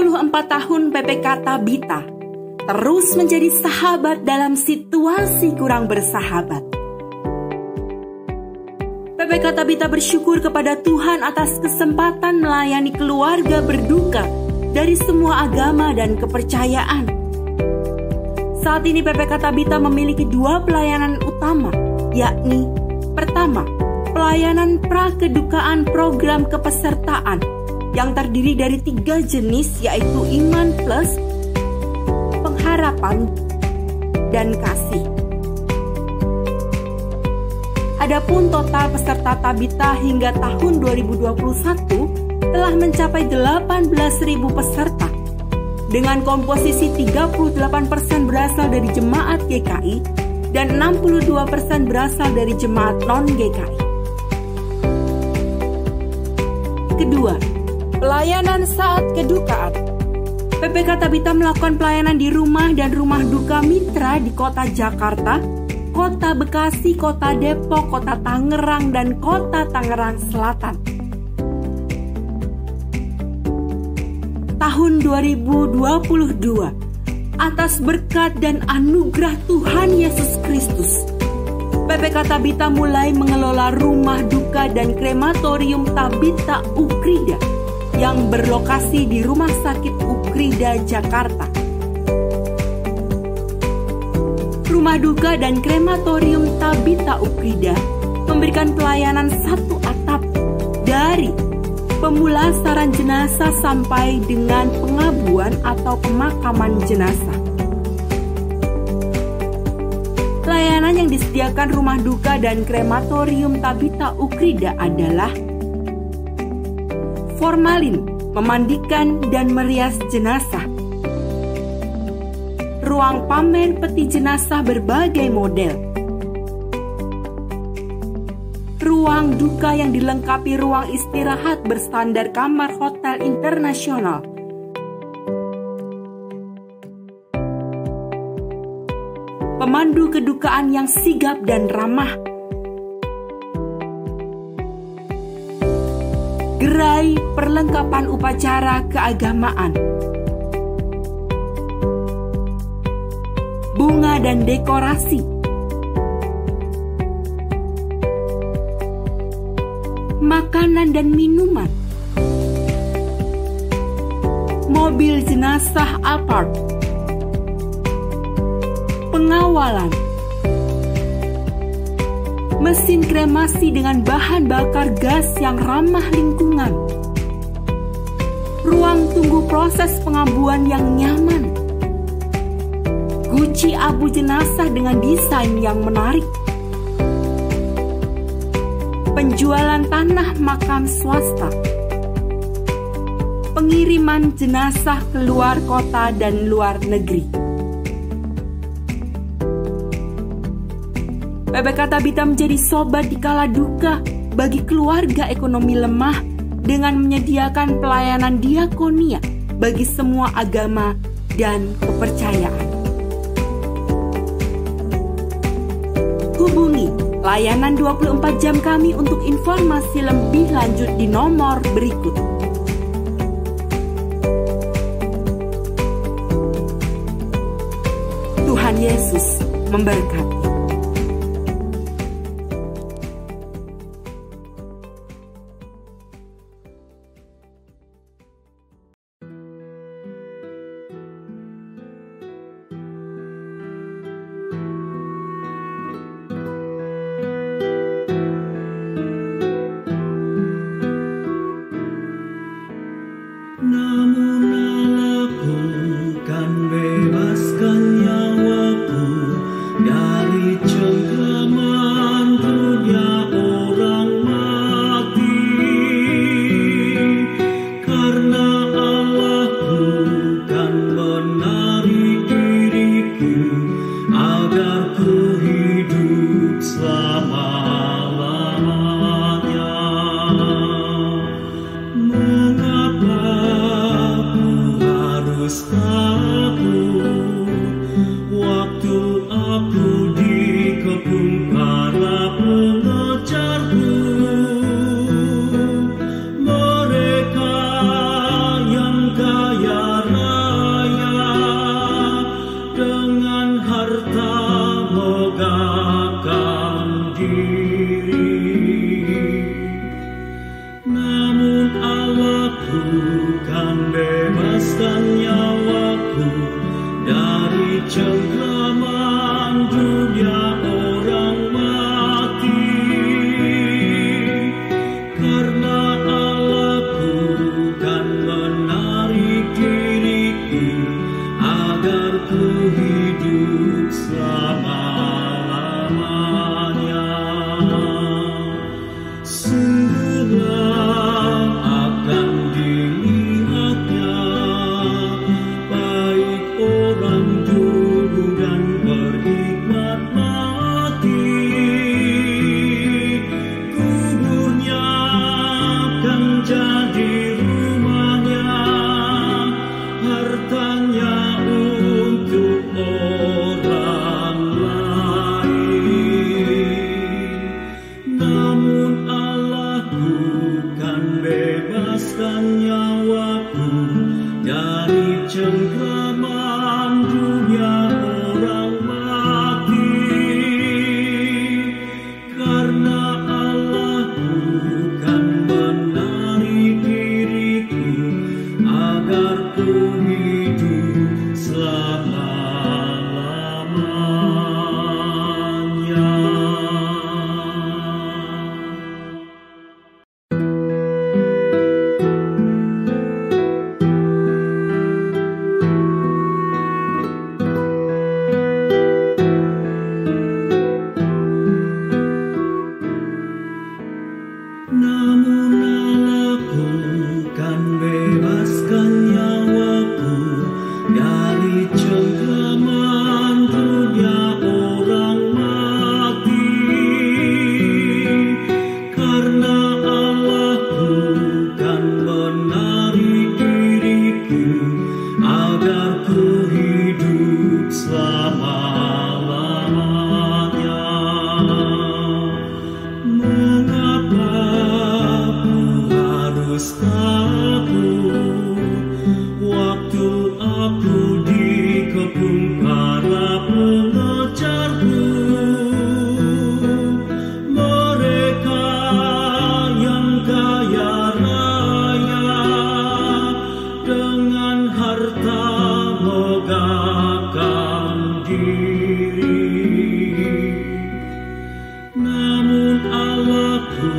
24 tahun PPK Tabita terus menjadi sahabat dalam situasi kurang bersahabat. PPK Tabita bersyukur kepada Tuhan atas kesempatan melayani keluarga berduka dari semua agama dan kepercayaan. Saat ini PPK Tabita memiliki 2 pelayanan utama, yakni pertama, pelayanan prakedukaan program kepesertaan yang terdiri dari 3 jenis, yaitu iman plus, pengharapan, dan kasih. Adapun total peserta Tabita hingga tahun 2021 telah mencapai 18.000 peserta, dengan komposisi 38% berasal dari jemaat GKI dan 62% berasal dari jemaat non-GKI. Kedua, pelayanan saat kedukaan. PPK Tabita melakukan pelayanan di rumah dan rumah duka mitra di Kota Jakarta, Kota Bekasi, Kota Depok, Kota Tangerang, dan Kota Tangerang Selatan. Tahun 2022, atas berkat dan anugerah Tuhan Yesus Kristus, PPK Tabita mulai mengelola rumah duka dan krematorium Tabita Ukrida yang berlokasi di Rumah Sakit Ukrida, Jakarta. Rumah duka dan krematorium Tabita Ukrida memberikan pelayanan satu atap dari pemulasaran jenazah sampai dengan pengabuan atau pemakaman jenazah. Pelayanan yang disediakan rumah duka dan krematorium Tabita Ukrida adalah formalin, memandikan dan merias jenazah, ruang pamer peti jenazah berbagai model, ruang duka yang dilengkapi ruang istirahat berstandar kamar hotel internasional, pemandu kedukaan yang sigap dan ramah, gerai perlengkapan upacara keagamaan, bunga dan dekorasi, makanan dan minuman, mobil jenazah apart, pengawalan, mesin kremasi dengan bahan bakar gas yang ramah lingkungan, ruang tunggu proses pengabuan yang nyaman, guci abu jenazah dengan desain yang menarik, penjualan tanah makam swasta, pengiriman jenazah ke luar kota dan luar negeri. PPK Tabita menjadi sobat di kala duka bagi keluarga ekonomi lemah dengan menyediakan pelayanan diakonia bagi semua agama dan kepercayaan. Hubungi layanan 24 jam kami untuk informasi lebih lanjut di nomor berikut. Tuhan Yesus memberkati. Namun Allah bukan bebaskan nyawaku dari cengkraman dunia orang mati, karena Allahku kan menarik diriku agar ku hidup selama-lamanya. Sungguhlah akan dilihatnya baik orang dulu dan berhikmat mati. Kuburnya akan jadi rumahnya, hartanya untuk orang lain. Namun Allahku kan bebaskan nyawaku dari cengkraman dunia orang mati, karena Allahku kan menarik diriku agar ku hidup selama-lamanya. Namun Allahku kan bebaskan nyawaku dari cengkraman dunia orang mati, karena Allahku kan menarik diriku agar ku hidup selama-lamanya. Mengapa ku harus takut waktu aku dikepung para pengejarku? Mereka yang kaya raya dengan harta megahkan diri. Namun Allahku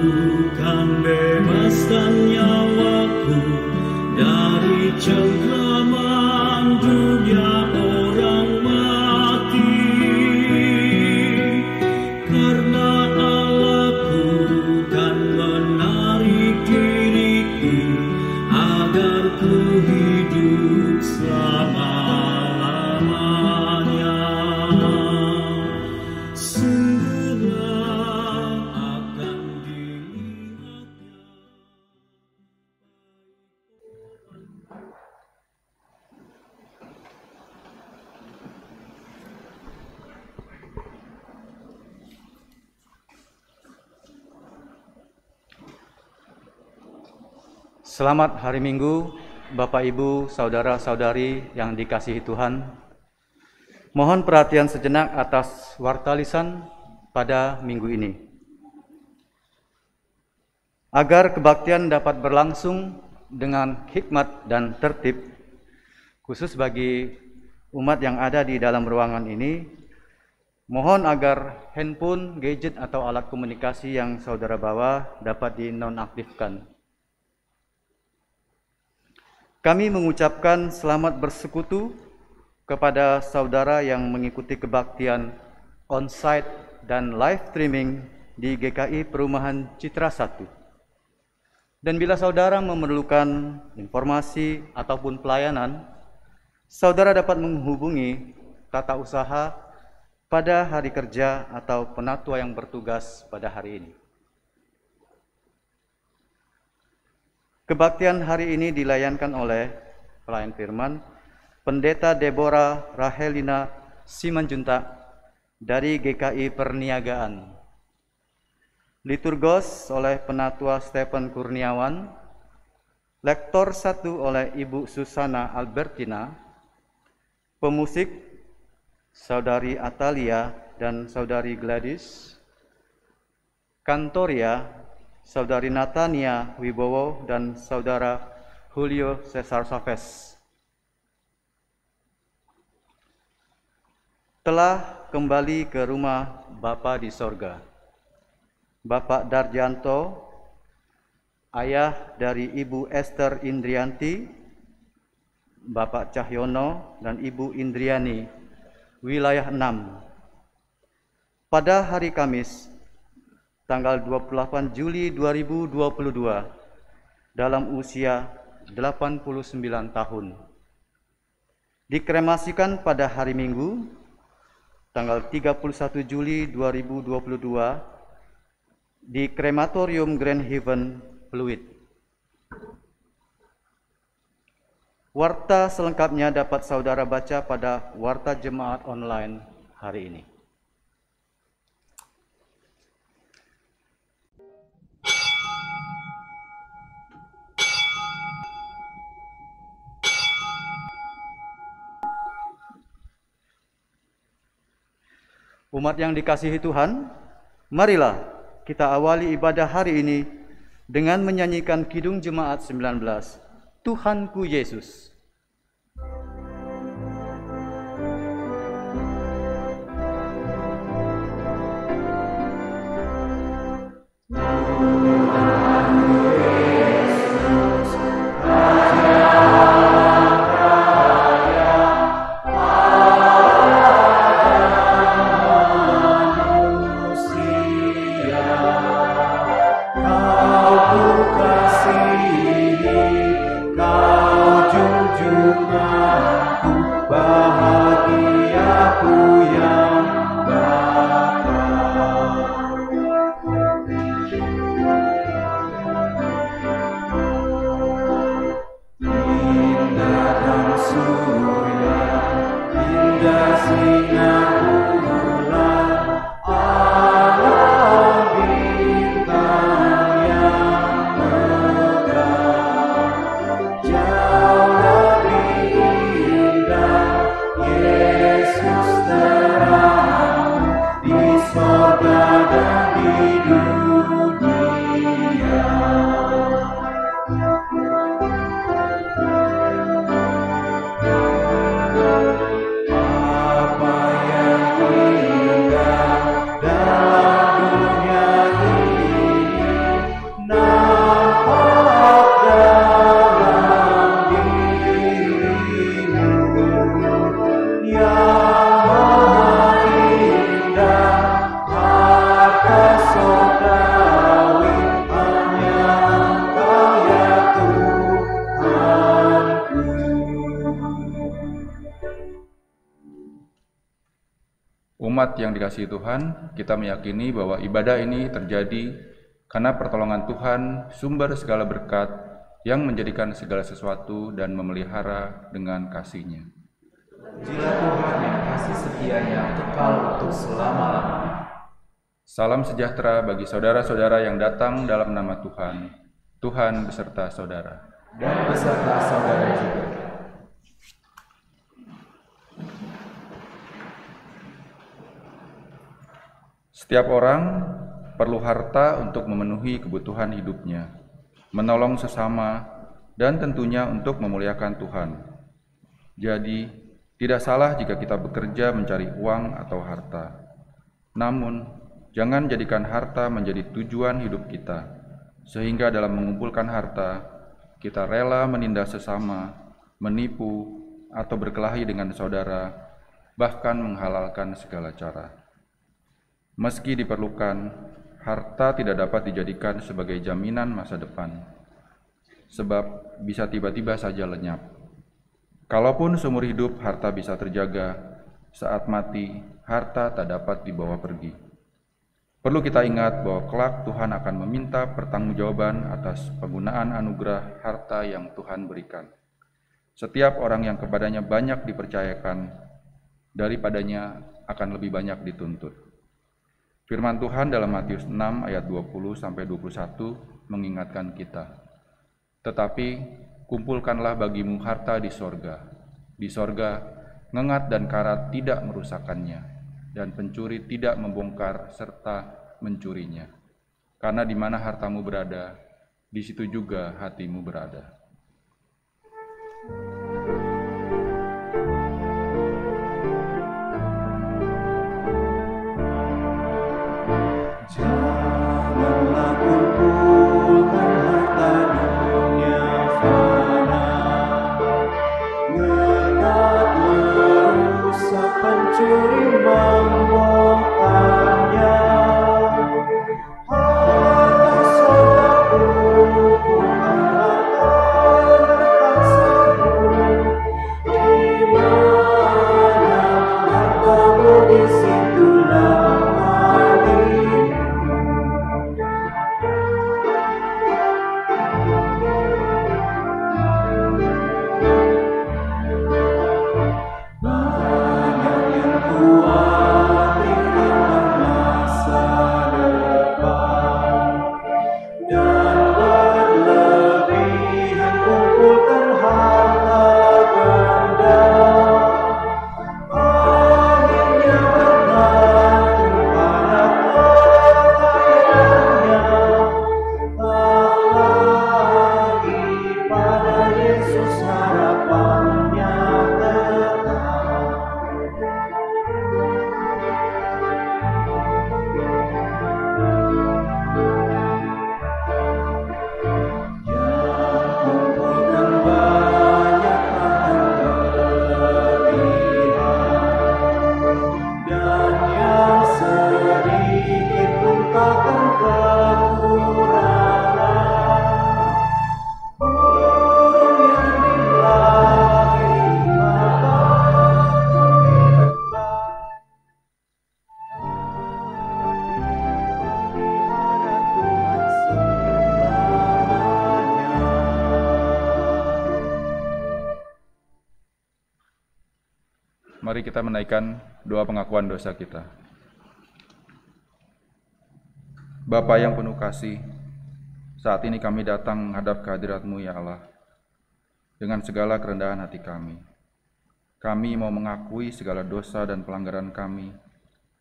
kan bebaskan nyawaku dari cengkraman dunia orang mati, karena Allahku kan menarik diriku agar ku hidup selama-lamanya. Sungguhlah akan dilihatnya. Selamat hari Minggu, Bapak Ibu, Saudara-saudari yang dikasihi Tuhan. Mohon perhatian sejenak atas warta lisan pada minggu ini. Agar kebaktian dapat berlangsung dengan hikmat dan tertib, khusus bagi umat yang ada di dalam ruangan ini, mohon agar handphone, gadget, atau alat komunikasi yang saudara bawa dapat dinonaktifkan. Kami mengucapkan selamat bersekutu kepada saudara yang mengikuti kebaktian on-site dan live streaming di GKI Perumahan Citra 1. Dan bila saudara memerlukan informasi ataupun pelayanan, saudara dapat menghubungi tata usaha pada hari kerja atau penatua yang bertugas pada hari ini. Kebaktian hari ini dilayankan oleh pelayan firman Pendeta Deborah Rahelina Simanjuntak dari GKI Perniagaan. Liturgos oleh Penatua Stephen Kurniawan, Lektor 1 oleh Ibu Susana Albertina, pemusik Saudari Atalia dan Saudari Gladys, Kantoria Saudari Natania Wibowo dan Saudara Julio Cesar Saves. telah kembali ke rumah Bapa di sorga. Bapak Darjanto, ayah dari Ibu Esther Indrianti, Bapak Cahyono dan Ibu Indriani, wilayah 6. Pada hari Kamis, tanggal 28 Juli 2022, dalam usia 89 tahun. Dikremasikan pada hari Minggu, tanggal 31 Juli 2022, di Krematorium Grand Haven, Pluit. Warta selengkapnya dapat saudara baca pada Warta Jemaat Online hari ini. Umat yang dikasihi Tuhan, marilah kita awali ibadah hari ini dengan menyanyikan Kidung Jemaat 19, Tuhanku Yesus. Umat yang dikasihi Tuhan, kita meyakini bahwa ibadah ini terjadi karena pertolongan Tuhan, sumber segala berkat yang menjadikan segala sesuatu dan memelihara dengan kasih-Nya. Pujilah Tuhan yang kasih setianya kekal untuk selama-lamanya. Salam sejahtera bagi saudara-saudara yang datang dalam nama Tuhan. Tuhan beserta saudara. Dan beserta saudara juga. Setiap orang perlu harta untuk memenuhi kebutuhan hidupnya, menolong sesama, dan tentunya untuk memuliakan Tuhan. Jadi, tidak salah jika kita bekerja mencari uang atau harta. Namun, jangan jadikan harta menjadi tujuan hidup kita, sehingga dalam mengumpulkan harta, kita rela menindas sesama, menipu, atau berkelahi dengan saudara, bahkan menghalalkan segala cara. Meski diperlukan, harta tidak dapat dijadikan sebagai jaminan masa depan, sebab bisa tiba-tiba saja lenyap. Kalaupun seumur hidup harta bisa terjaga, saat mati harta tak dapat dibawa pergi. Perlu kita ingat bahwa kelak Tuhan akan meminta pertanggungjawaban atas penggunaan anugerah harta yang Tuhan berikan. Setiap orang yang kepadanya banyak dipercayakan, daripadanya akan lebih banyak dituntut. Firman Tuhan dalam Matius 6 ayat 20-21 mengingatkan kita. Tetapi kumpulkanlah bagimu harta di sorga. Di sorga, ngengat dan karat tidak merusakkannya, dan pencuri tidak membongkar serta mencurinya. Karena di mana hartamu berada, di situ juga hatimu berada. Mari kita menaikkan doa pengakuan dosa kita. Bapa yang penuh kasih, saat ini kami datang menghadap kehadirat-Mu ya Allah, dengan segala kerendahan hati kami. Kami mau mengakui segala dosa dan pelanggaran kami,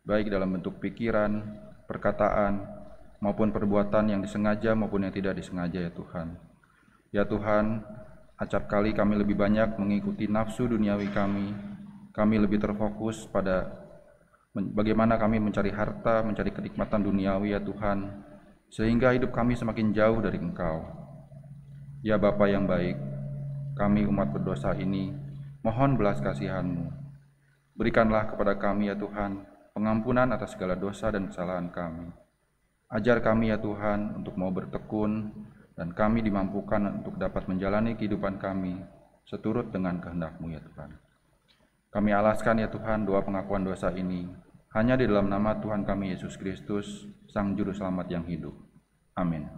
baik dalam bentuk pikiran, perkataan, maupun perbuatan yang disengaja maupun yang tidak disengaja ya Tuhan. Ya Tuhan, acap kali kami lebih banyak mengikuti nafsu duniawi kami lebih terfokus pada bagaimana kami mencari harta, mencari kenikmatan duniawi ya Tuhan, sehingga hidup kami semakin jauh dari Engkau. Ya Bapa yang baik, kami umat berdosa ini mohon belas kasihan-Mu. Berikanlah kepada kami ya Tuhan pengampunan atas segala dosa dan kesalahan kami. Ajar kami ya Tuhan untuk mau bertekun, dan kami dimampukan untuk dapat menjalani kehidupan kami seturut dengan kehendak-Mu ya Tuhan. Kami alaskan ya Tuhan doa pengakuan dosa ini hanya di dalam nama Tuhan kami Yesus Kristus, Sang Juru Selamat yang hidup. Amin.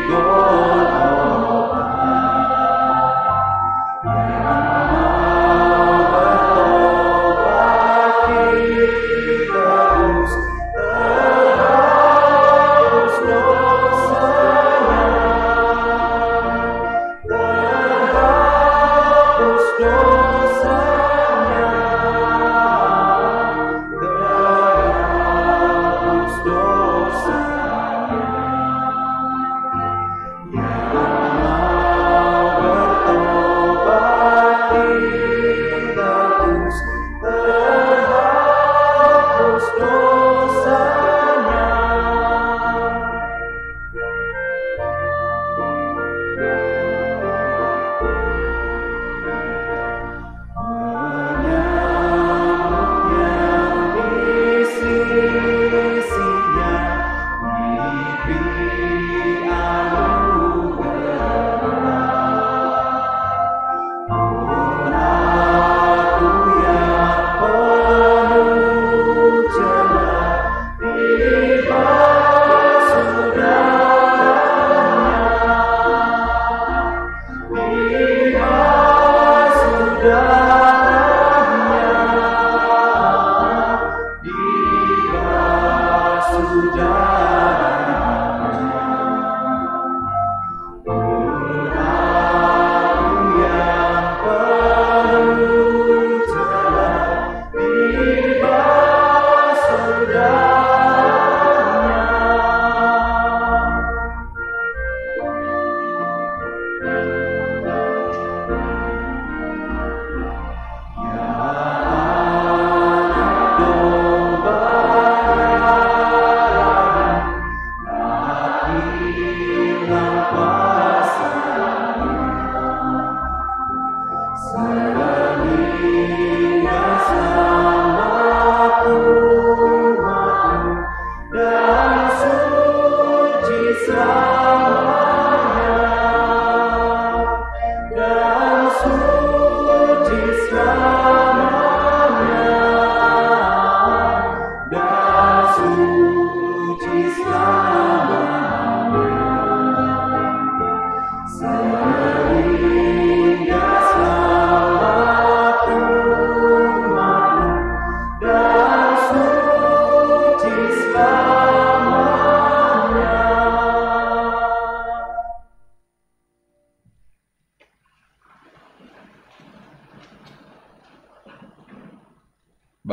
Bapa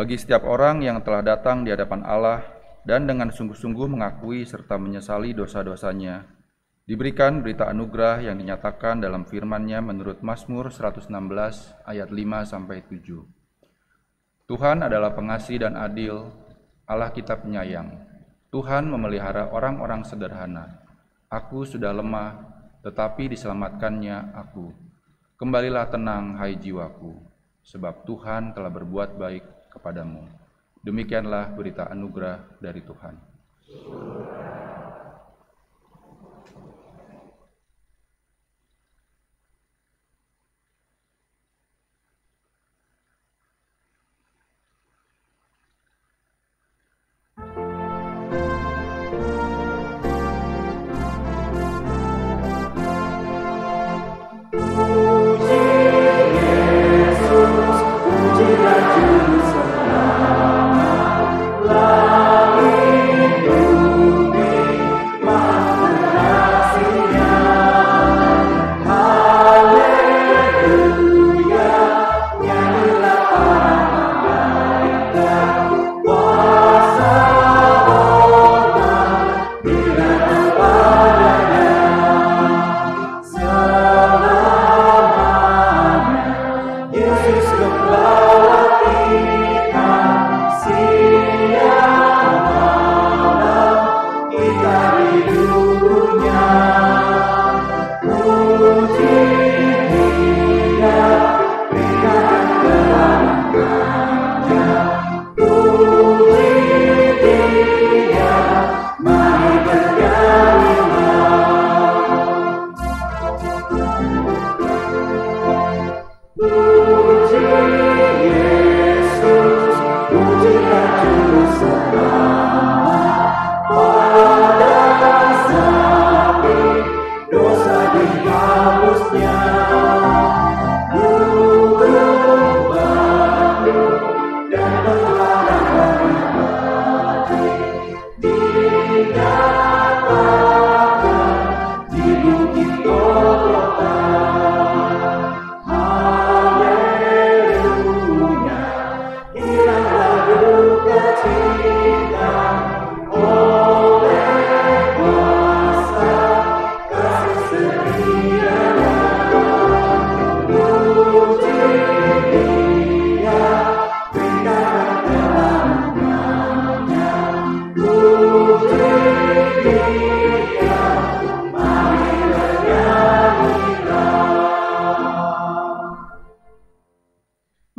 Bagi setiap orang yang telah datang di hadapan Allah dan dengan sungguh-sungguh mengakui serta menyesali dosa-dosanya, diberikan berita anugerah yang dinyatakan dalam firman-Nya menurut Mazmur 116 ayat 5-7. Tuhan adalah pengasih dan adil, Allah kita penyayang. Tuhan memelihara orang-orang sederhana. Aku sudah lemah, tetapi diselamatkannya aku. Kembalilah tenang, hai jiwaku, sebab Tuhan telah berbuat baik kepadamu. Demikianlah berita anugerah dari Tuhan.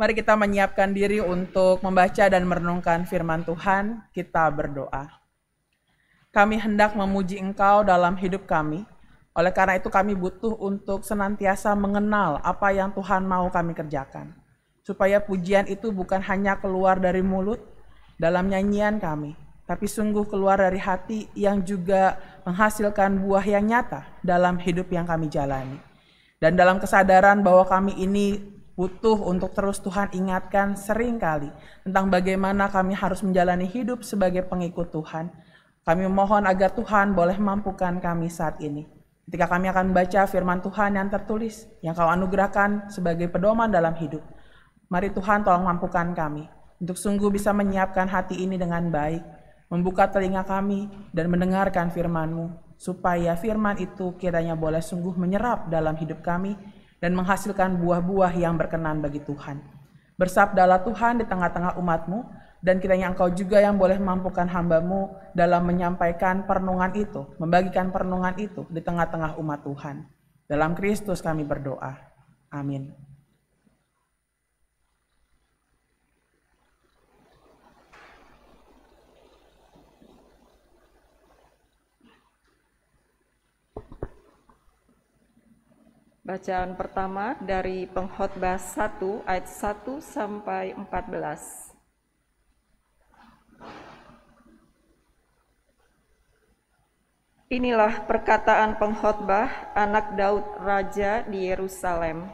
Mari kita menyiapkan diri untuk membaca dan merenungkan firman Tuhan. Kita berdoa. Kami hendak memuji Engkau dalam hidup kami. Oleh karena itu kami butuh untuk senantiasa mengenal apa yang Tuhan mau kami kerjakan. Supaya pujian itu bukan hanya keluar dari mulut dalam nyanyian kami, tapi sungguh keluar dari hati yang juga menghasilkan buah yang nyata dalam hidup yang kami jalani. Dan dalam kesadaran bahwa kami ini butuh untuk terus Tuhan ingatkan seringkali tentang bagaimana kami harus menjalani hidup sebagai pengikut Tuhan. Kami mohon agar Tuhan boleh mampukan kami saat ini. Ketika kami akan membaca firman Tuhan yang tertulis, yang Kau anugerahkan sebagai pedoman dalam hidup. Mari Tuhan tolong mampukan kami untuk sungguh bisa menyiapkan hati ini dengan baik, membuka telinga kami dan mendengarkan firman-Mu, supaya firman itu kiranya boleh sungguh menyerap dalam hidup kami, dan menghasilkan buah-buah yang berkenan bagi Tuhan. Bersabdalah Tuhan di tengah-tengah umat-Mu, Dan kiranya Engkau juga yang boleh mampukan hamba-Mu dalam menyampaikan perenungan itu, membagikan perenungan itu di tengah-tengah umat Tuhan. Dalam Kristus kami berdoa. Amin. Bacaan pertama dari Pengkhotbah 1 ayat 1 sampai 14. Inilah perkataan pengkhotbah anak Daud raja di Yerusalem.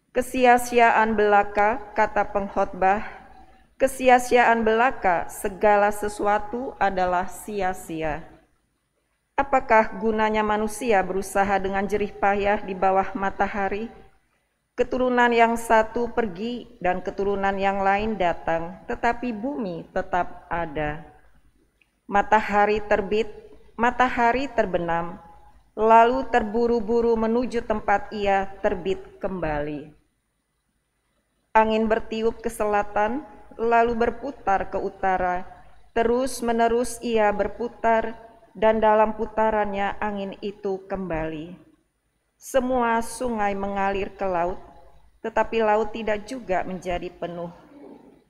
Kesia-siaan belaka, kata pengkhotbah, kesia-siaan belaka, segala sesuatu adalah sia-sia. Apakah gunanya manusia berusaha dengan jerih payah di bawah matahari? Keturunan yang satu pergi dan keturunan yang lain datang, tetapi bumi tetap ada. Matahari terbit, matahari terbenam, lalu terburu-buru menuju tempat ia terbit kembali. Angin bertiup ke selatan, lalu berputar ke utara, terus-menerus ia berputar, dan dalam putarannya angin itu kembali. Semua sungai mengalir ke laut, tetapi laut tidak juga menjadi penuh.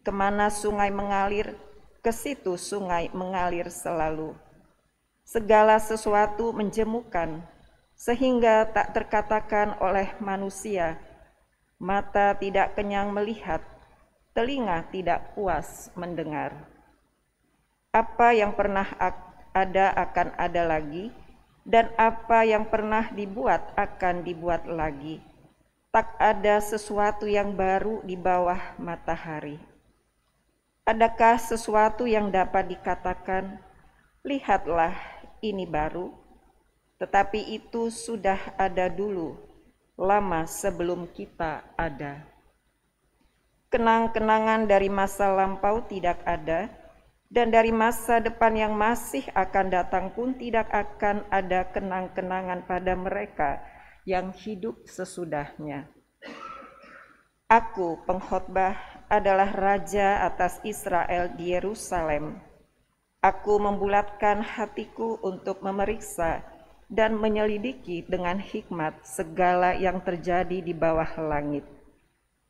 Kemana sungai mengalir, ke situ sungai mengalir selalu. Segala sesuatu menjemukan, sehingga tak terkatakan oleh manusia. Mata tidak kenyang melihat, telinga tidak puas mendengar. Apa yang pernah ada akan ada lagi, dan apa yang pernah dibuat akan dibuat lagi. Tak ada sesuatu yang baru di bawah matahari. Adakah sesuatu yang dapat dikatakan, lihatlah, ini baru, tetapi itu sudah ada dulu, lama sebelum kita ada. Kenang-kenangan dari masa lampau tidak ada, dan dari masa depan yang masih akan datang pun tidak akan ada kenang-kenangan pada mereka yang hidup sesudahnya. Aku, pengkhotbah, adalah raja atas Israel di Yerusalem. Aku membulatkan hatiku untuk memeriksa dan menyelidiki dengan hikmat segala yang terjadi di bawah langit.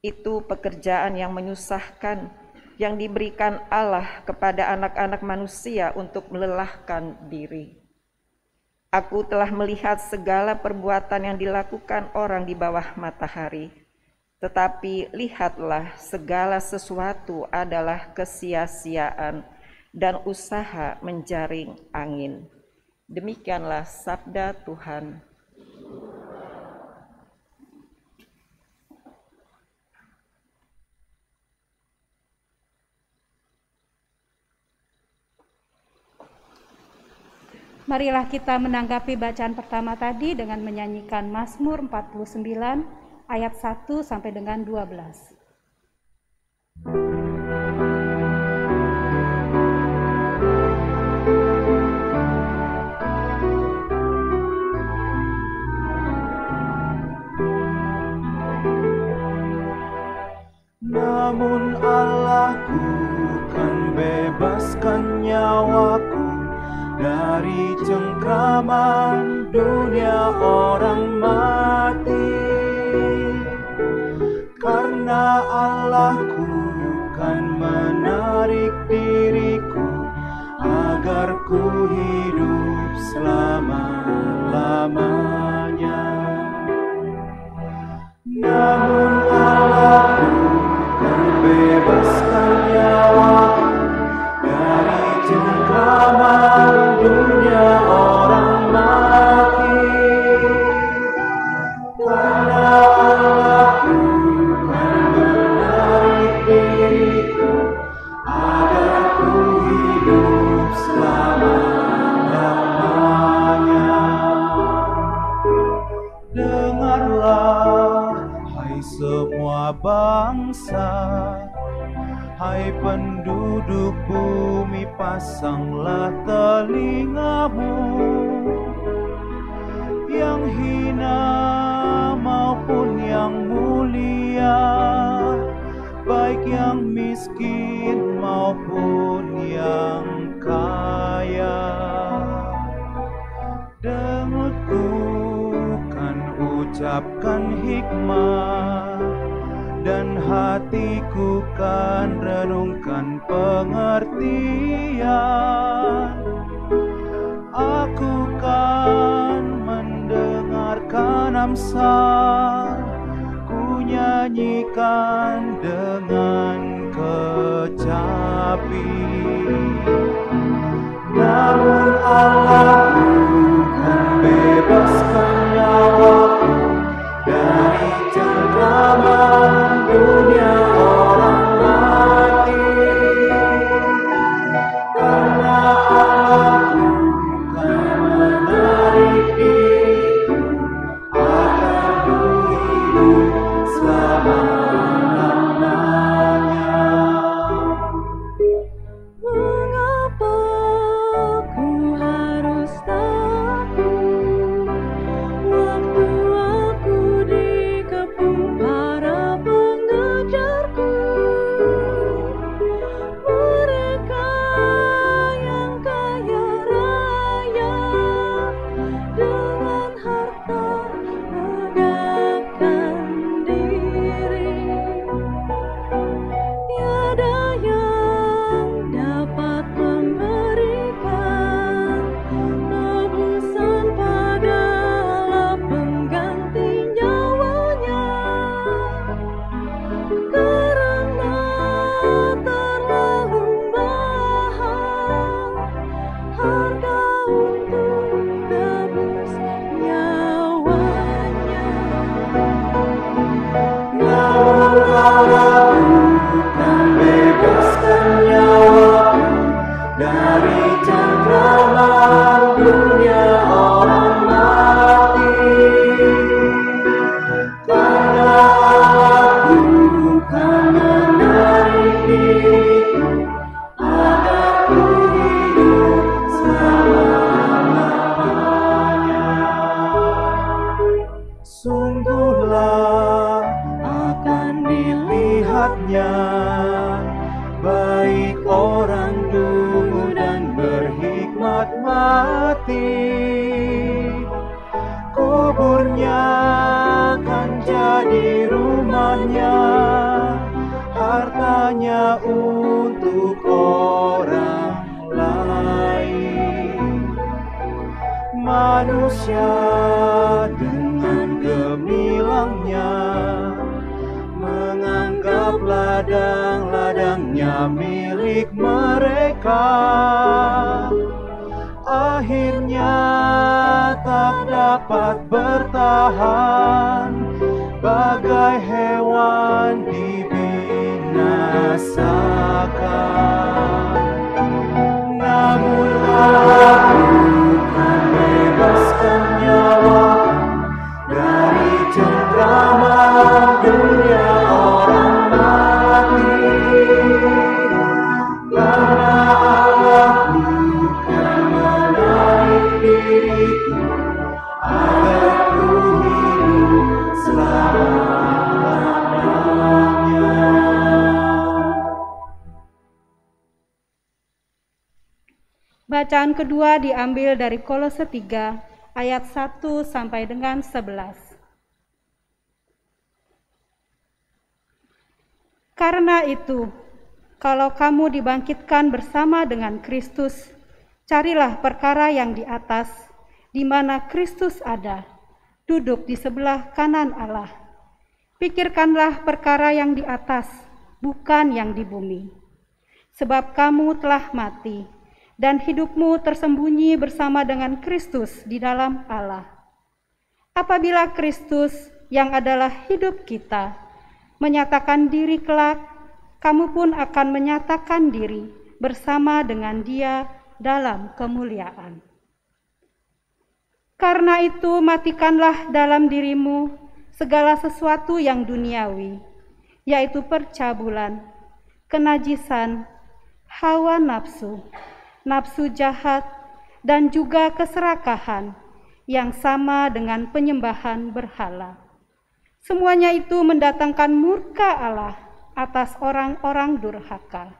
Itu pekerjaan yang menyusahkan, yang diberikan Allah kepada anak-anak manusia untuk melelahkan diri. Aku telah melihat segala perbuatan yang dilakukan orang di bawah matahari. Tetapi lihatlah, segala sesuatu adalah kesia-siaan dan usaha menjaring angin. Demikianlah sabda Tuhan. Marilah kita menanggapi bacaan pertama tadi dengan menyanyikan Mazmur 49 ayat 1 sampai dengan 12. Namun Allahku kan bebaskan nyawaku dari cengkraman dunia orang mati. Karena Allahku kan menarik diriku agar ku hidup selama-lamanya. Namun Allahku kan bebaskan nyawaku dari cengkraman dunia orang mati. Karena Allahku kan menarik diriku agar ku hidup selama-lamanya. Dengarlah, hai semua bangsa, hai penduduk bumi, pasanglah telingamu. Yang hina maupun yang mulia, baik yang miskin Dengutku kan ucapkan hikmah, dan hatiku kan renungkan pengertian. Aku kan mendengarkan Amsal, ku nyanyikan dengan kecapi. Namun Allahku kan bebaskan nyawaku dari cengkraman dunia orang mati. Karena Allahku kan menarik diriku agar ku hidup selama-lamanya. Mengapa ku harus takut waktu aku dikepung para pengejarku? Mereka yang kaya raya dengan harta megahkan diri. Tiada yang dapat memberikan tebusan pada Allah pengganti nyawanya, karena terlalu mahal harga untuk tebus nyawanya. Namun Allahku kan bebaskan nyawaku dari cengkraman dunia orang mati. Karena Allahku kan menarik diriku agar ku hidup selama-lamanya. Sungguhlah akan dilihatnya baik orang dungu dan berhikmat mati. Kuburnya akan jadi rumahnya, hartanya untuk orang lain. Manusia dengan gemilangnya menganggap ladang-ladangnya milik mereka. Akhirnya tak dapat bertahan, bagai hewan dibinasakan. Namun Allahku kan bebaskan nyawaku dari cengkraman dunia orang mati. Karena Allahku kan menarik diriku agar ku hidup selama-lamanya. Bacaan kedua diambil dari Kolose 3 ayat 1 sampai dengan 11. Karena itu, kalau kamu dibangkitkan bersama dengan Kristus, carilah perkara yang di atas, di mana Kristus ada, duduk di sebelah kanan Allah. Pikirkanlah perkara yang di atas, bukan yang di bumi. Sebab kamu telah mati, dan hidupmu tersembunyi bersama dengan Kristus di dalam Allah. Apabila Kristus yang adalah hidup kita menyatakan diri kelak, kamu pun akan menyatakan diri bersama dengan Dia dalam kemuliaan. Karena itu matikanlah dalam dirimu segala sesuatu yang duniawi, yaitu percabulan, kenajisan, hawa nafsu, nafsu jahat, dan juga keserakahan yang sama dengan penyembahan berhala. Semuanya itu mendatangkan murka Allah atas orang-orang durhaka.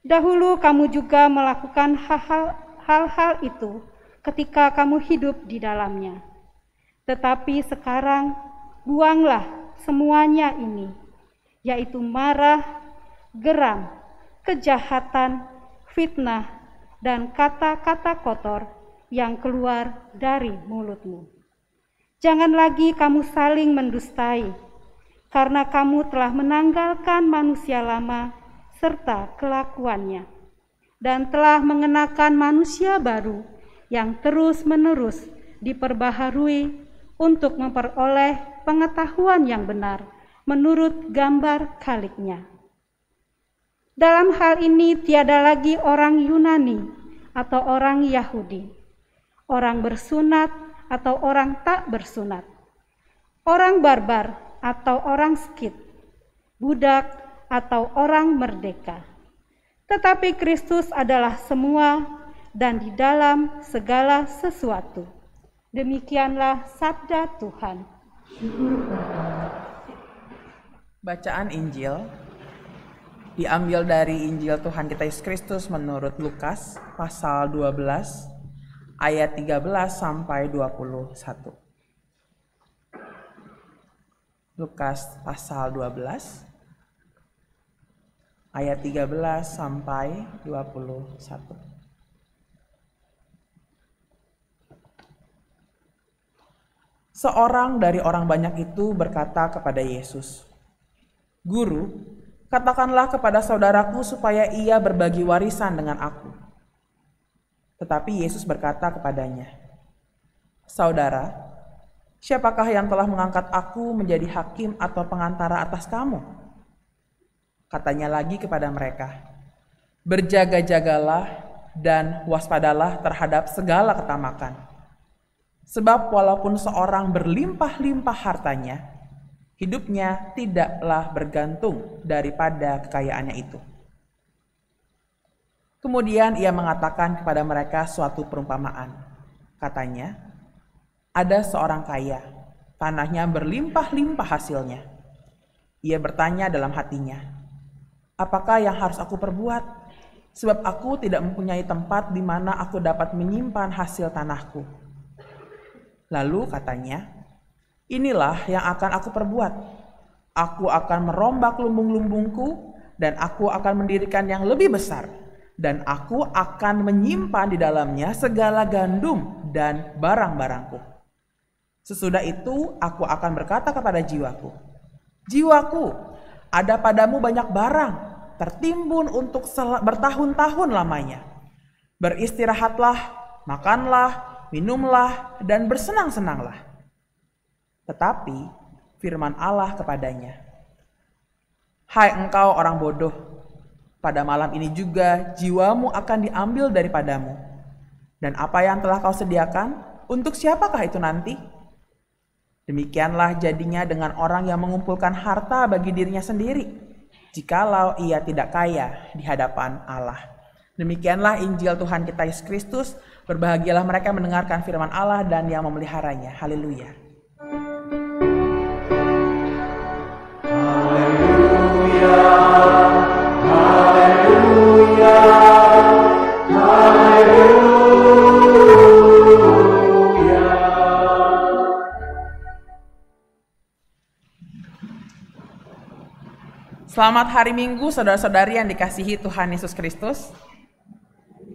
Dahulu kamu juga melakukan hal-hal itu ketika kamu hidup di dalamnya. Tetapi sekarang buanglah semuanya ini, yaitu marah, geram, kejahatan, fitnah, dan kata-kata kotor yang keluar dari mulutmu. Jangan lagi kamu saling mendustai, karena kamu telah menanggalkan manusia lama serta kelakuannya, dan telah mengenakan manusia baru yang terus-menerus diperbaharui untuk memperoleh pengetahuan yang benar menurut gambar Khaliknya. Dalam hal ini tiada lagi orang Yunani atau orang Yahudi, orang bersunat atau orang tak bersunat, orang barbar atau orang Skit, budak atau orang merdeka. Tetapi Kristus adalah semua dan di dalam segala sesuatu. Demikianlah sabda Tuhan. Bacaan Injil diambil dari Injil Tuhan kita Yesus Kristus menurut Lukas pasal 12 ayat 13 sampai 21. Lukas pasal 12 ayat 13 sampai 21. Seorang dari orang banyak itu berkata kepada Yesus, "Guru, katakanlah kepada saudaraku supaya ia berbagi warisan dengan aku." Tetapi Yesus berkata kepadanya, "Saudara, siapakah yang telah mengangkat aku menjadi hakim atau pengantara atas kamu?" Katanya lagi kepada mereka, "Berjaga-jagalah dan waspadalah terhadap segala ketamakan. Sebab walaupun seorang berlimpah-limpah hartanya, hidupnya tidaklah bergantung daripada kekayaannya itu." Kemudian ia mengatakan kepada mereka suatu perumpamaan. Katanya, "Ada seorang kaya, tanahnya berlimpah-limpah hasilnya. Ia bertanya dalam hatinya, 'Apakah yang harus aku perbuat? Sebab aku tidak mempunyai tempat di mana aku dapat menyimpan hasil tanahku.' Lalu katanya, 'Inilah yang akan aku perbuat. Aku akan merombak lumbung-lumbungku dan aku akan mendirikan yang lebih besar. Dan aku akan menyimpan di dalamnya segala gandum dan barang-barangku. Sesudah itu aku akan berkata kepada jiwaku, jiwaku, ada padamu banyak barang, tertimbun untuk bertahun-tahun lamanya. Beristirahatlah, makanlah, minumlah, dan bersenang-senanglah.' Tetapi firman Allah kepadanya, 'Hai engkau orang bodoh, pada malam ini juga jiwamu akan diambil daripadamu. Dan apa yang telah kau sediakan, untuk siapakah itu nanti?' Demikianlah jadinya dengan orang yang mengumpulkan harta bagi dirinya sendiri, jikalau ia tidak kaya di hadapan Allah." Demikianlah Injil Tuhan kita Yesus Kristus. Berbahagialah mereka mendengarkan firman Allah dan yang memeliharanya. Haleluya. Haleluya, haleluya, haleluya. Selamat hari Minggu saudara-saudari yang dikasihi Tuhan Yesus Kristus.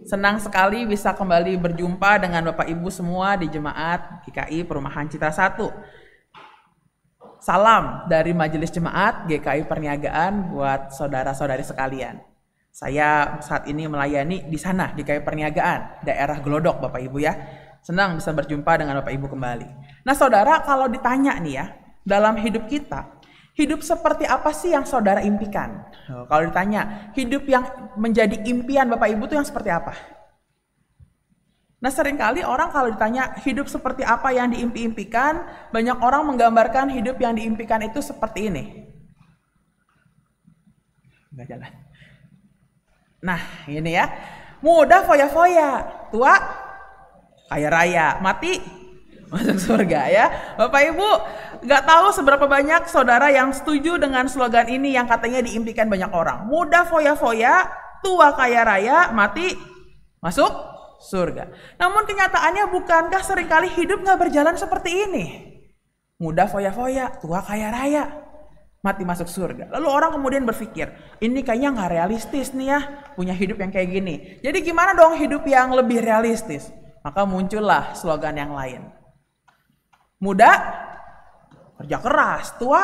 Senang sekali bisa kembali berjumpa dengan Bapak Ibu semua di Jemaat GKI Perumahan Citra 1. Salam dari Majelis Jemaat GKI Perniagaan buat saudara-saudari sekalian. Saya saat ini melayani di sana GKI Perniagaan, daerah Glodok Bapak Ibu ya. Senang bisa berjumpa dengan Bapak Ibu kembali. Nah saudara, kalau ditanya nih ya, dalam hidup kita, hidup seperti apa sih yang saudara impikan? Kalau ditanya, hidup yang menjadi impian Bapak Ibu itu yang seperti apa? Nah seringkali orang kalau ditanya hidup seperti apa yang diimpi-impikan, banyak orang menggambarkan hidup yang diimpikan itu seperti ini. Nggak jalan. Nah ini ya, muda foya-foya, tua kaya raya, mati masuk surga ya. Bapak Ibu, gak tahu seberapa banyak saudara yang setuju dengan slogan ini yang katanya diimpikan banyak orang. Muda foya-foya, tua kaya raya, mati masuk surga. Namun kenyataannya bukankah seringkali hidup gak berjalan seperti ini? Muda foya-foya, tua kaya raya, mati masuk surga. Lalu orang kemudian berpikir, ini kayaknya gak realistis nih ya, punya hidup yang kayak gini. Jadi gimana dong hidup yang lebih realistis? Maka muncullah slogan yang lain. Muda, kerja keras. Tua,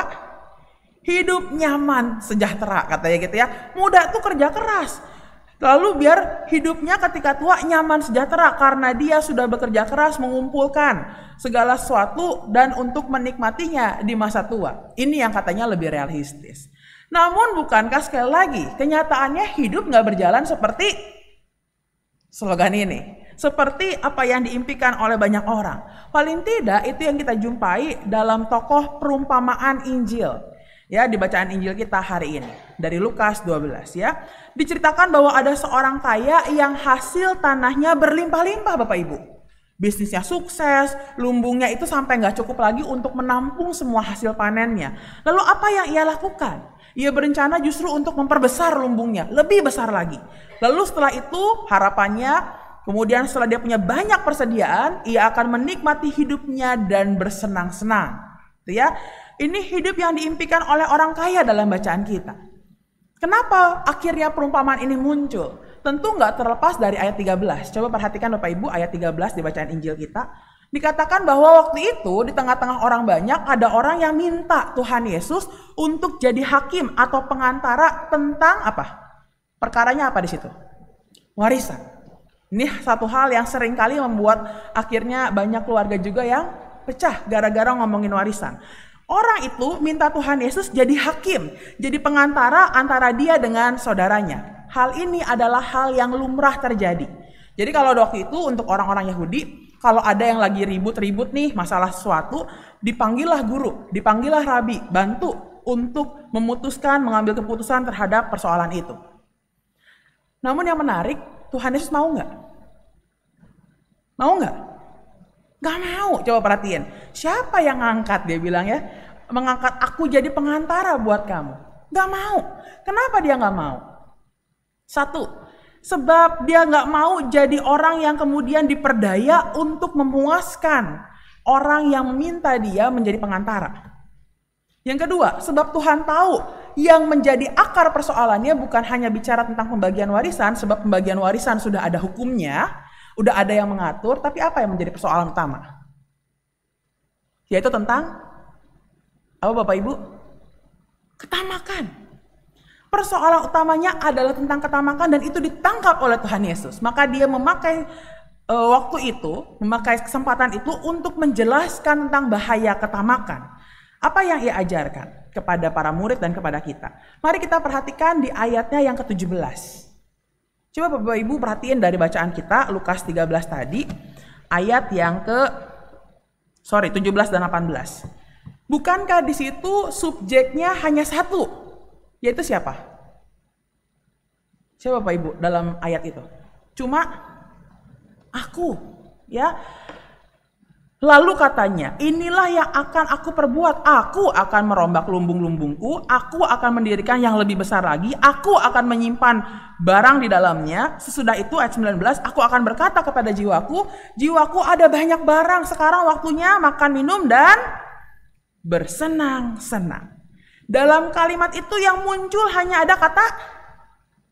hidup nyaman, sejahtera, katanya gitu ya. Muda tuh kerja keras. Lalu biar hidupnya ketika tua nyaman, sejahtera. Karena dia sudah bekerja keras mengumpulkan segala sesuatu dan untuk menikmatinya di masa tua. Ini yang katanya lebih realistis. Namun bukankah sekali lagi kenyataannya hidup gak berjalan seperti slogan ini? Seperti apa yang diimpikan oleh banyak orang. Paling tidak itu yang kita jumpai dalam tokoh perumpamaan Injil. Ya, di bacaan Injil kita hari ini. Dari Lukas 12 ya. Diceritakan bahwa ada seorang kaya yang hasil tanahnya berlimpah-limpah Bapak Ibu. Bisnisnya sukses, lumbungnya itu sampai gak cukup lagi untuk menampung semua hasil panennya. Lalu apa yang ia lakukan? Ia berencana justru untuk memperbesar lumbungnya, lebih besar lagi. Lalu setelah itu harapannya, kemudian setelah dia punya banyak persediaan, ia akan menikmati hidupnya dan bersenang-senang. Ya, ini hidup yang diimpikan oleh orang kaya dalam bacaan kita. Kenapa akhirnya perumpamaan ini muncul? Tentu nggak terlepas dari ayat 13. Coba perhatikan Bapak Ibu ayat 13 di bacaan Injil kita. Dikatakan bahwa waktu itu di tengah-tengah orang banyak ada orang yang minta Tuhan Yesus untuk jadi hakim atau pengantara tentang apa? Perkaranya apa di situ? Warisan. Ini satu hal yang seringkali membuat akhirnya banyak keluarga juga yang pecah gara-gara ngomongin warisan. Orang itu minta Tuhan Yesus jadi hakim, jadi pengantara antara dia dengan saudaranya. Hal ini adalah hal yang lumrah terjadi. Jadi kalau waktu itu untuk orang-orang Yahudi, kalau ada yang lagi ribut-ribut nih masalah sesuatu, dipanggillah guru, dipanggillah rabi, bantu untuk memutuskan, mengambil keputusan terhadap persoalan itu. Namun yang menarik, Tuhan Yesus mau nggak? Mau nggak? Gak mau. Coba perhatiin. Siapa yang ngangkat? Dia bilang ya, mengangkat aku jadi pengantara buat kamu. Gak mau. Kenapa dia gak mau? Satu, sebab dia gak mau jadi orang yang kemudian diperdaya untuk memuaskan orang yang meminta dia menjadi pengantara. Yang kedua, sebab Tuhan tahu yang menjadi akar persoalannya bukan hanya bicara tentang pembagian warisan, sebab pembagian warisan sudah ada hukumnya, udah ada yang mengatur, tapi apa yang menjadi persoalan utama? Yaitu tentang apa Bapak Ibu? Ketamakan. Persoalan utamanya adalah tentang ketamakan dan itu ditangkap oleh Tuhan Yesus. Maka dia memakai waktu itu, memakai kesempatan itu untuk menjelaskan tentang bahaya ketamakan. Apa yang ia ajarkan kepada para murid dan kepada kita? Mari kita perhatikan di ayatnya yang ke-17. Coba Bapak Ibu perhatiin dari bacaan kita Lukas 13 tadi ayat yang 17 dan 18. Bukankah di situ subjeknya hanya satu? Yaitu siapa? Siapa Bapak Ibu dalam ayat itu? Cuma aku, ya. Lalu katanya, inilah yang akan aku perbuat. Aku akan merombak lumbung-lumbungku. Aku akan mendirikan yang lebih besar lagi. Aku akan menyimpan barang di dalamnya. Sesudah itu ayat 19, aku akan berkata kepada jiwaku, jiwaku ada banyak barang. Sekarang waktunya makan, minum, dan bersenang-senang. Dalam kalimat itu yang muncul hanya ada kata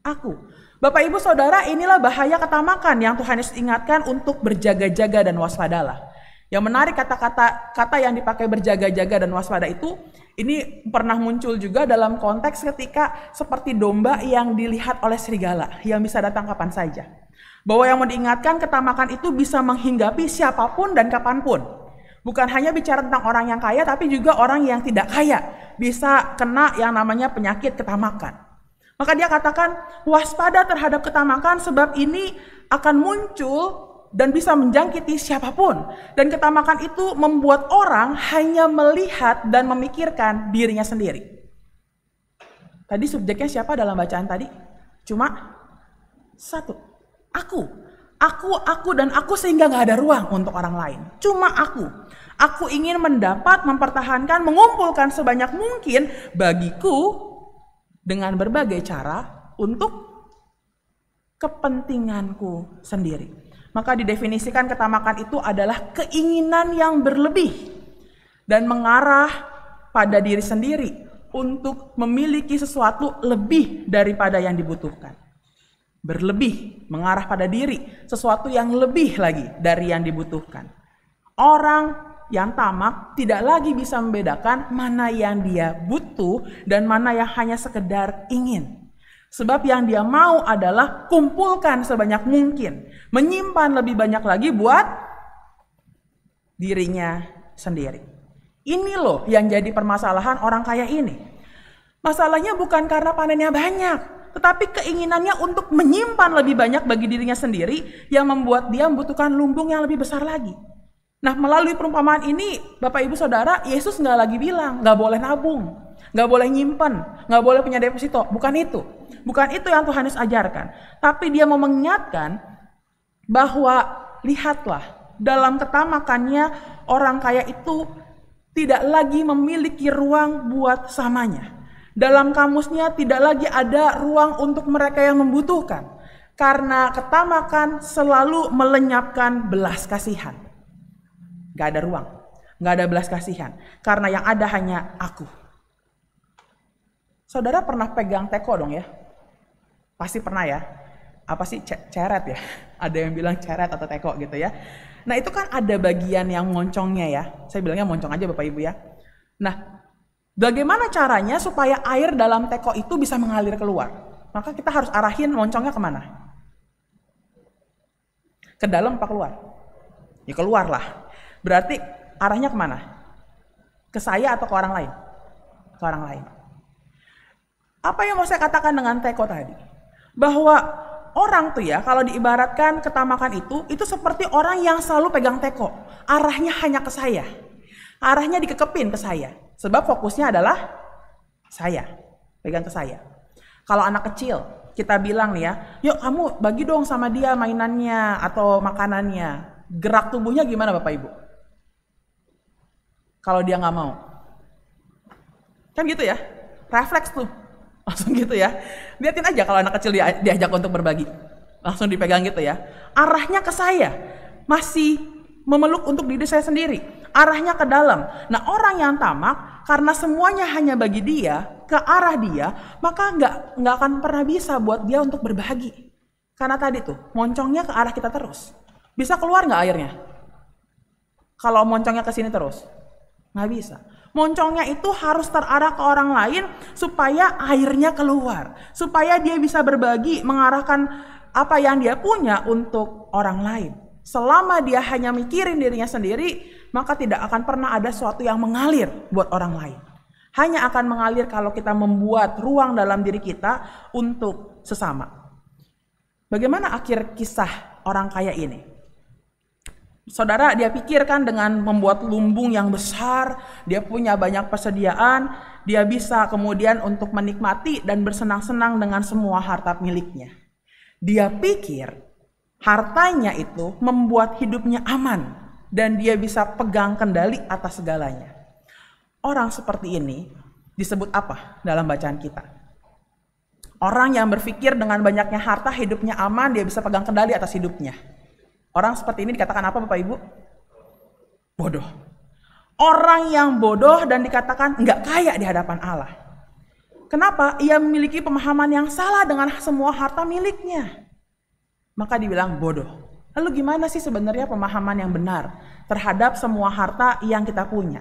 aku. Bapak Ibu Saudara, inilah bahaya ketamakan yang Tuhan Yesus ingatkan untuk berjaga-jaga dan waspadalah. Yang menarik kata yang dipakai berjaga-jaga dan waspada itu, ini pernah muncul juga dalam konteks ketika seperti domba yang dilihat oleh serigala, yang bisa datang kapan saja. Bahwa yang mau diingatkan, ketamakan itu bisa menghinggapi siapapun dan kapanpun. Bukan hanya bicara tentang orang yang kaya, tapi juga orang yang tidak kaya. Bisa kena yang namanya penyakit ketamakan. Maka dia katakan, waspada terhadap ketamakan sebab ini akan muncul dan bisa menjangkiti siapapun. Dan ketamakan itu membuat orang hanya melihat dan memikirkan dirinya sendiri. Tadi subjeknya siapa dalam bacaan tadi? Cuma satu. Aku dan aku sehingga gak ada ruang untuk orang lain. Cuma aku. Aku ingin mendapat, mempertahankan, mengumpulkan sebanyak mungkin bagiku dengan berbagai cara untuk kepentinganku sendiri. Maka didefinisikan ketamakan itu adalah keinginan yang berlebih dan mengarah pada diri sendiri untuk memiliki sesuatu lebih daripada yang dibutuhkan. Berlebih, mengarah pada diri, sesuatu yang lebih lagi dari yang dibutuhkan. Orang yang tamak tidak lagi bisa membedakan mana yang dia butuh dan mana yang hanya sekedar ingin. Sebab yang dia mau adalah kumpulkan sebanyak mungkin, menyimpan lebih banyak lagi buat dirinya sendiri. Ini loh yang jadi permasalahan orang kaya ini. Masalahnya bukan karena panennya banyak, tetapi keinginannya untuk menyimpan lebih banyak bagi dirinya sendiri yang membuat dia membutuhkan lumbung yang lebih besar lagi. Nah, melalui perumpamaan ini, Bapak Ibu Saudara, Yesus nggak lagi bilang, nggak boleh nabung, nggak boleh nyimpen, nggak boleh punya deposito. Bukan itu. Bukan itu yang Tuhan Yesus ajarkan. Tapi dia mau mengingatkan bahwa lihatlah, dalam ketamakannya orang kaya itu tidak lagi memiliki ruang buat samanya. Dalam kamusnya tidak lagi ada ruang untuk mereka yang membutuhkan. Karena ketamakan selalu melenyapkan belas kasihan. Gak ada ruang, gak ada belas kasihan. Karena yang ada hanya aku. Saudara pernah pegang teko dong ya? Pasti pernah ya? Apa sih ceret ya? Ada yang bilang ceret atau teko gitu ya. Nah itu kan ada bagian yang moncongnya ya. Saya bilangnya moncong aja Bapak Ibu ya. Nah bagaimana caranya supaya air dalam teko itu bisa mengalir keluar? Maka kita harus arahin moncongnya kemana? Ke dalam apa keluar? Ya keluar lah. Berarti arahnya kemana? Ke saya atau ke orang lain? Ke orang lain. Apa yang mau saya katakan dengan teko tadi? Bahwa orang tuh ya, kalau diibaratkan ketamakan itu seperti orang yang selalu pegang teko. Arahnya hanya ke saya. Arahnya dikekepin ke saya. Sebab fokusnya adalah saya. Pegang ke saya. Kalau anak kecil, kita bilang nih ya, yuk kamu bagi dong sama dia mainannya atau makanannya. Gerak tubuhnya gimana Bapak Ibu? Kalau dia nggak mau. Kan gitu ya, refleks tuh. Langsung gitu ya. Lihatin aja kalau anak kecil diajak untuk berbagi. Langsung dipegang gitu ya. Arahnya ke saya. Masih memeluk untuk diri saya sendiri. Arahnya ke dalam. Nah orang yang tamak, karena semuanya hanya bagi dia, ke arah dia, maka nggak akan pernah bisa buat dia untuk berbagi. Karena tadi tuh, moncongnya ke arah kita terus. Bisa keluar nggak airnya? Kalau moncongnya ke sini terus? Nggak bisa. Moncongnya itu harus terarah ke orang lain supaya airnya keluar. Supaya dia bisa berbagi, mengarahkan apa yang dia punya untuk orang lain. Selama dia hanya mikirin dirinya sendiri, maka tidak akan pernah ada sesuatu yang mengalir buat orang lain. Hanya akan mengalir kalau kita membuat ruang dalam diri kita untuk sesama. Bagaimana akhir kisah orang kaya ini? Saudara, dia pikirkan dengan membuat lumbung yang besar, dia punya banyak persediaan, dia bisa kemudian untuk menikmati dan bersenang-senang dengan semua harta miliknya. Dia pikir hartanya itu membuat hidupnya aman dan dia bisa pegang kendali atas segalanya. Orang seperti ini disebut apa dalam bacaan kita? Orang yang berpikir dengan banyaknya harta hidupnya aman, dia bisa pegang kendali atas hidupnya. Orang seperti ini dikatakan apa Bapak Ibu? Bodoh. Orang yang bodoh dan dikatakan nggak kaya di hadapan Allah. Kenapa? Ia memiliki pemahaman yang salah dengan semua harta miliknya. Maka dibilang bodoh. Lalu gimana sih sebenarnya pemahaman yang benar terhadap semua harta yang kita punya?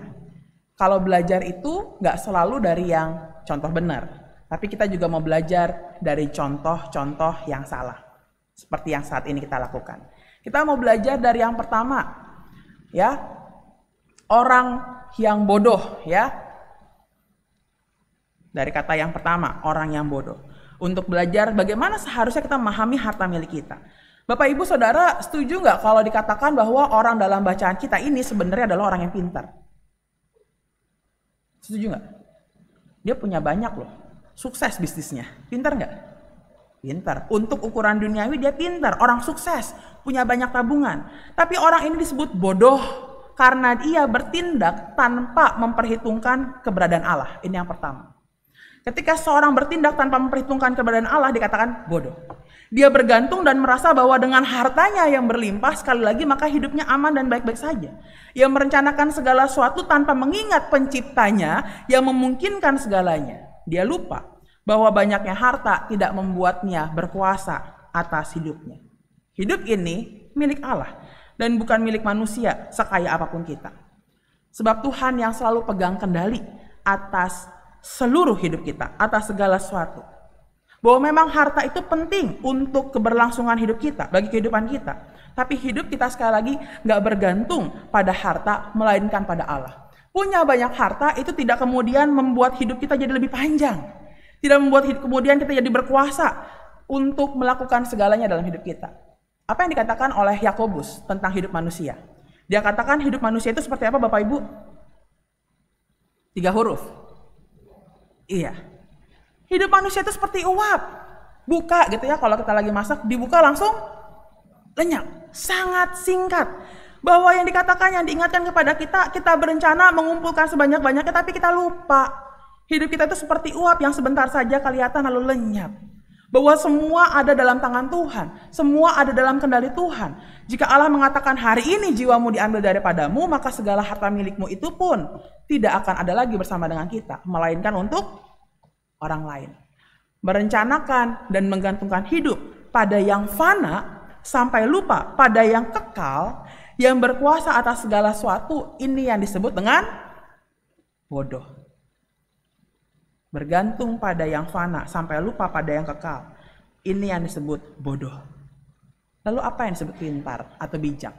Kalau belajar itu nggak selalu dari yang contoh benar. Tapi kita juga mau belajar dari contoh-contoh yang salah. Seperti yang saat ini kita lakukan. Kita mau belajar dari yang pertama, ya, orang yang bodoh, ya. Dari kata yang pertama, orang yang bodoh. Untuk belajar bagaimana seharusnya kita memahami harta milik kita. Bapak Ibu Saudara, setuju nggak kalau dikatakan bahwa orang dalam bacaan kita ini sebenarnya adalah orang yang pintar? Setuju nggak? Dia punya banyak loh, sukses bisnisnya. Pintar nggak? Pintar. Untuk ukuran duniawi dia pintar, orang sukses, punya banyak tabungan. Tapi orang ini disebut bodoh karena dia bertindak tanpa memperhitungkan keberadaan Allah. Ini yang pertama. Ketika seorang bertindak tanpa memperhitungkan keberadaan Allah dikatakan bodoh. Dia bergantung dan merasa bahwa dengan hartanya yang berlimpah sekali lagi maka hidupnya aman dan baik-baik saja. Ia merencanakan segala sesuatu tanpa mengingat penciptanya yang memungkinkan segalanya. Dia lupa bahwa banyaknya harta tidak membuatnya berkuasa atas hidupnya. Hidup ini milik Allah dan bukan milik manusia sekaya apapun kita. Sebab Tuhan yang selalu pegang kendali atas seluruh hidup kita, atas segala sesuatu. Bahwa memang harta itu penting untuk keberlangsungan hidup kita, bagi kehidupan kita. Tapi hidup kita sekali lagi gak bergantung pada harta, melainkan pada Allah. Punya banyak harta itu tidak kemudian membuat hidup kita jadi lebih panjang. Tidak membuat kemudian kita jadi berkuasa untuk melakukan segalanya dalam hidup kita. Apa yang dikatakan oleh Yakobus tentang hidup manusia? Dia katakan hidup manusia itu seperti apa Bapak Ibu? 3 huruf. Iya. Hidup manusia itu seperti uap. Buka gitu ya, kalau kita lagi masak, dibuka langsung lenyap. Sangat singkat. Bahwa yang dikatakan, yang diingatkan kepada kita, kita berencana mengumpulkan sebanyak-banyaknya, tapi kita lupa. Hidup kita itu seperti uap yang sebentar saja kelihatan lalu lenyap. Bahwa semua ada dalam tangan Tuhan. Semua ada dalam kendali Tuhan. Jika Allah mengatakan hari ini jiwamu diambil daripadamu, maka segala harta milikmu itu pun tidak akan ada lagi bersama dengan kita. Melainkan untuk orang lain. Merencanakan dan menggantungkan hidup pada yang fana sampai lupa pada yang kekal, yang berkuasa atas segala sesuatu, ini yang disebut dengan bodoh. Bergantung pada yang fana sampai lupa pada yang kekal, ini yang disebut bodoh. Lalu apa yang disebut pintar atau bijak?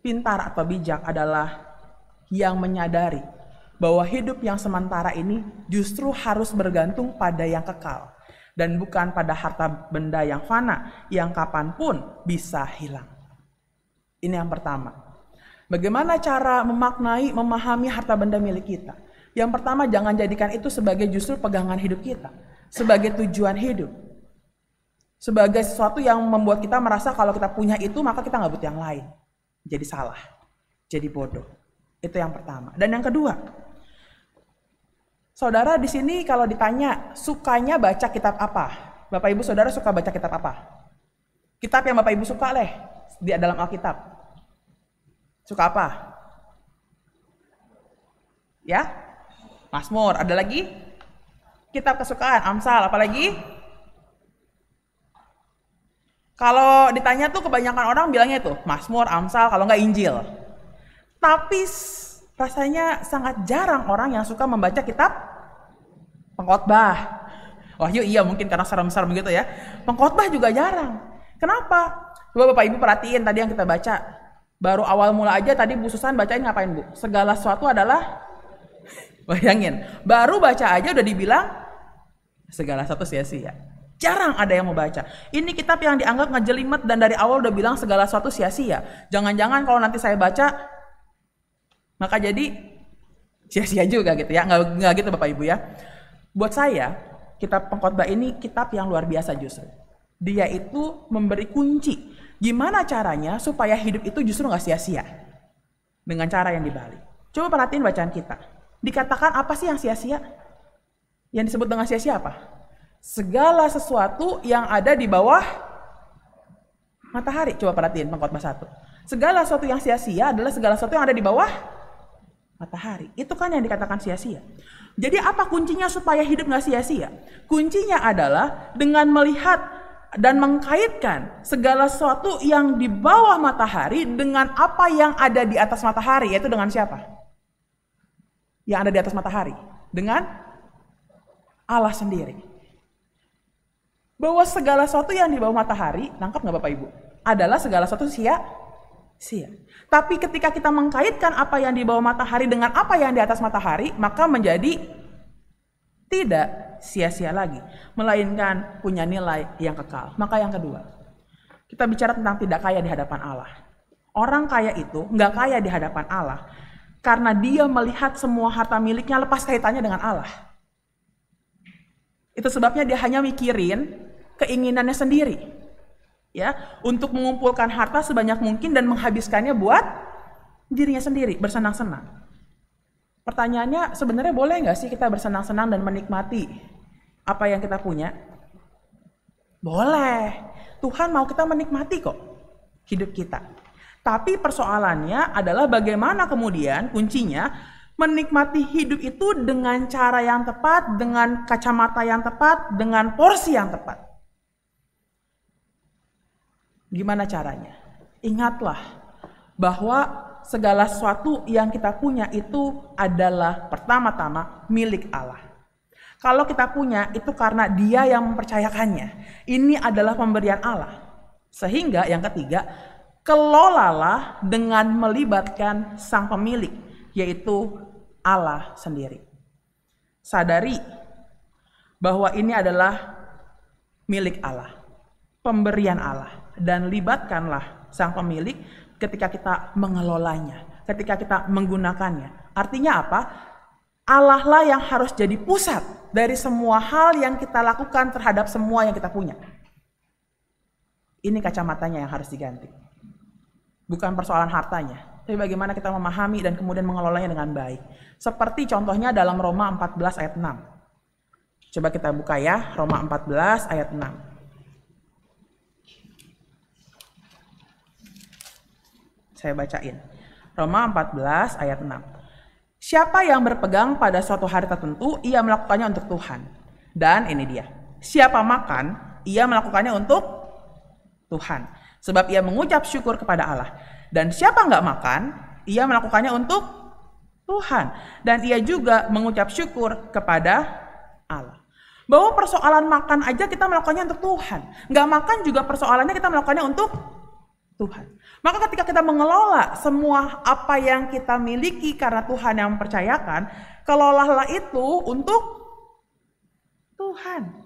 Pintar atau bijak adalah yang menyadari bahwa hidup yang sementara ini justru harus bergantung pada yang kekal dan bukan pada harta benda yang fana yang kapanpun bisa hilang. Ini yang pertama. Bagaimana cara memaknai, memahami harta benda milik kita? Yang pertama, jangan jadikan itu sebagai justru pegangan hidup kita, sebagai tujuan hidup, sebagai sesuatu yang membuat kita merasa kalau kita punya itu maka kita nggak butuh yang lain. Jadi salah, jadi bodoh. Itu yang pertama. Dan yang kedua, saudara di sini kalau ditanya sukanya baca kitab apa? Bapak Ibu saudara suka baca kitab apa? Kitab yang Bapak Ibu suka di dalam Alkitab. Suka apa? Ya? Mazmur, ada lagi? Kitab kesukaan, Amsal, apa lagi? Kalau ditanya tuh kebanyakan orang bilangnya tuh Mazmur, Amsal, kalau nggak Injil. Tapi rasanya sangat jarang orang yang suka membaca kitab Pengkhotbah. Wahyu iya mungkin karena serem-serem gitu ya. Pengkhotbah juga jarang. Kenapa? Coba Bapak Ibu perhatiin tadi yang kita baca. Baru awal mula aja tadi Bu Susan bacain ngapain Bu? Segala sesuatu adalah, bayangin, baru baca aja udah dibilang segala sesuatu sia-sia. Jarang ada yang mau baca. Ini kitab yang dianggap ngejelimet dan dari awal udah bilang segala sesuatu sia-sia. Jangan-jangan kalau nanti saya baca maka jadi sia-sia juga gitu ya. Nggak gitu Bapak Ibu ya. Buat saya, kitab Pengkhotbah ini kitab yang luar biasa justru. Dia itu memberi kunci. Gimana caranya supaya hidup itu justru nggak sia-sia. Dengan cara yang dibalik. Coba perhatiin bacaan kita. Dikatakan apa sih yang sia-sia? Yang disebut dengan sia-sia apa? Segala sesuatu yang ada di bawah matahari. Coba perhatiin Pengkhotbah 1. Segala sesuatu yang sia-sia adalah segala sesuatu yang ada di bawah matahari. Itu kan yang dikatakan sia-sia. Jadi apa kuncinya supaya hidup nggak sia-sia? Kuncinya adalah dengan melihat dan mengkaitkan segala sesuatu yang di bawah matahari dengan apa yang ada di atas matahari, yaitu dengan siapa? Yang ada di atas matahari? Dengan Allah sendiri. Bahwa segala sesuatu yang di bawah matahari, nangkap nggak Bapak Ibu? Adalah segala sesuatu sia-sia. Tapi ketika kita mengkaitkan apa yang di bawah matahari dengan apa yang di atas matahari, maka menjadi tidak sia-sia lagi, melainkan punya nilai yang kekal. Maka yang kedua, kita bicara tentang tidak kaya di hadapan Allah. Orang kaya itu nggak kaya di hadapan Allah karena dia melihat semua harta miliknya lepas kaitannya dengan Allah. Itu sebabnya dia hanya mikirin keinginannya sendiri. Ya, untuk mengumpulkan harta sebanyak mungkin dan menghabiskannya buat dirinya sendiri, bersenang-senang. Pertanyaannya, sebenarnya boleh nggak sih kita bersenang-senang dan menikmati apa yang kita punya? Boleh. Tuhan mau kita menikmati kok hidup kita. Tapi persoalannya adalah bagaimana kemudian kuncinya menikmati hidup itu dengan cara yang tepat, dengan kacamata yang tepat, dengan porsi yang tepat. Gimana caranya? Ingatlah bahwa segala sesuatu yang kita punya itu adalah pertama-tama milik Allah. Kalau kita punya itu karena Dia yang mempercayakannya. Ini adalah pemberian Allah. Sehingga yang ketiga, kelolalah dengan melibatkan sang pemilik, yaitu Allah sendiri. Sadari bahwa ini adalah milik Allah, pemberian Allah. Dan libatkanlah sang pemilik ketika kita mengelolanya, ketika kita menggunakannya. Artinya apa? Allah lah yang harus jadi pusat dari semua hal yang kita lakukan terhadap semua yang kita punya. Ini kacamatanya yang harus diganti. Bukan persoalan hartanya, tapi bagaimana kita memahami dan kemudian mengelolanya dengan baik. Seperti contohnya dalam Roma 14 ayat 6. Coba kita buka ya, Roma 14 ayat 6. Saya bacain. Roma 14 ayat 6. Siapa yang berpegang pada suatu hari tertentu, ia melakukannya untuk Tuhan. Dan ini dia. Siapa makan, ia melakukannya untuk Tuhan. Sebab ia mengucap syukur kepada Allah. Dan siapa nggak makan, ia melakukannya untuk Tuhan. Dan ia juga mengucap syukur kepada Allah. Bahwa persoalan makan aja kita melakukannya untuk Tuhan. Nggak makan juga persoalannya kita melakukannya untuk Tuhan. Maka ketika kita mengelola semua apa yang kita miliki karena Tuhan yang mempercayakan, kelolalah itu untuk Tuhan.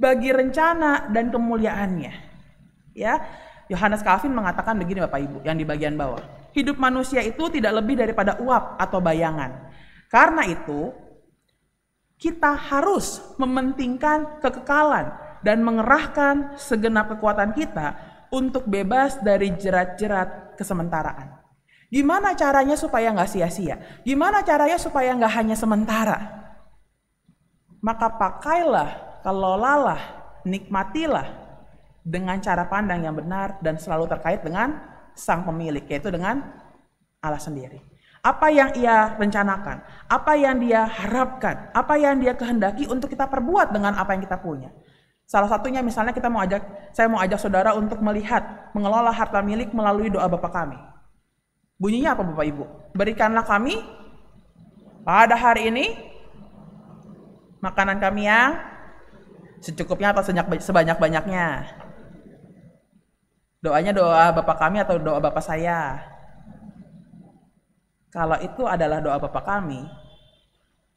Bagi rencana dan kemuliaannya. Ya, Yohanes Calvin mengatakan begini Bapak Ibu, yang di bagian bawah. Hidup manusia itu tidak lebih daripada uap atau bayangan. Karena itu, kita harus mementingkan kekekalan dan mengerahkan segenap kekuatan kita untuk bebas dari jerat-jerat kesementaraan. Gimana caranya supaya nggak sia-sia? Gimana caranya supaya nggak hanya sementara? Maka pakailah, kelolalah, nikmatilah dengan cara pandang yang benar dan selalu terkait dengan sang pemilik, yaitu dengan Allah sendiri. Apa yang Ia rencanakan, apa yang Dia harapkan, apa yang Dia kehendaki untuk kita perbuat dengan apa yang kita punya. Salah satunya misalnya saya mau ajak saudara untuk melihat, mengelola harta milik melalui doa Bapa kami. Bunyinya apa Bapak Ibu? Berikanlah kami pada hari ini makanan kami yang secukupnya atau sebanyak-banyaknya. Doanya doa Bapa kami atau doa Bapa saya? Kalau itu adalah doa Bapa kami,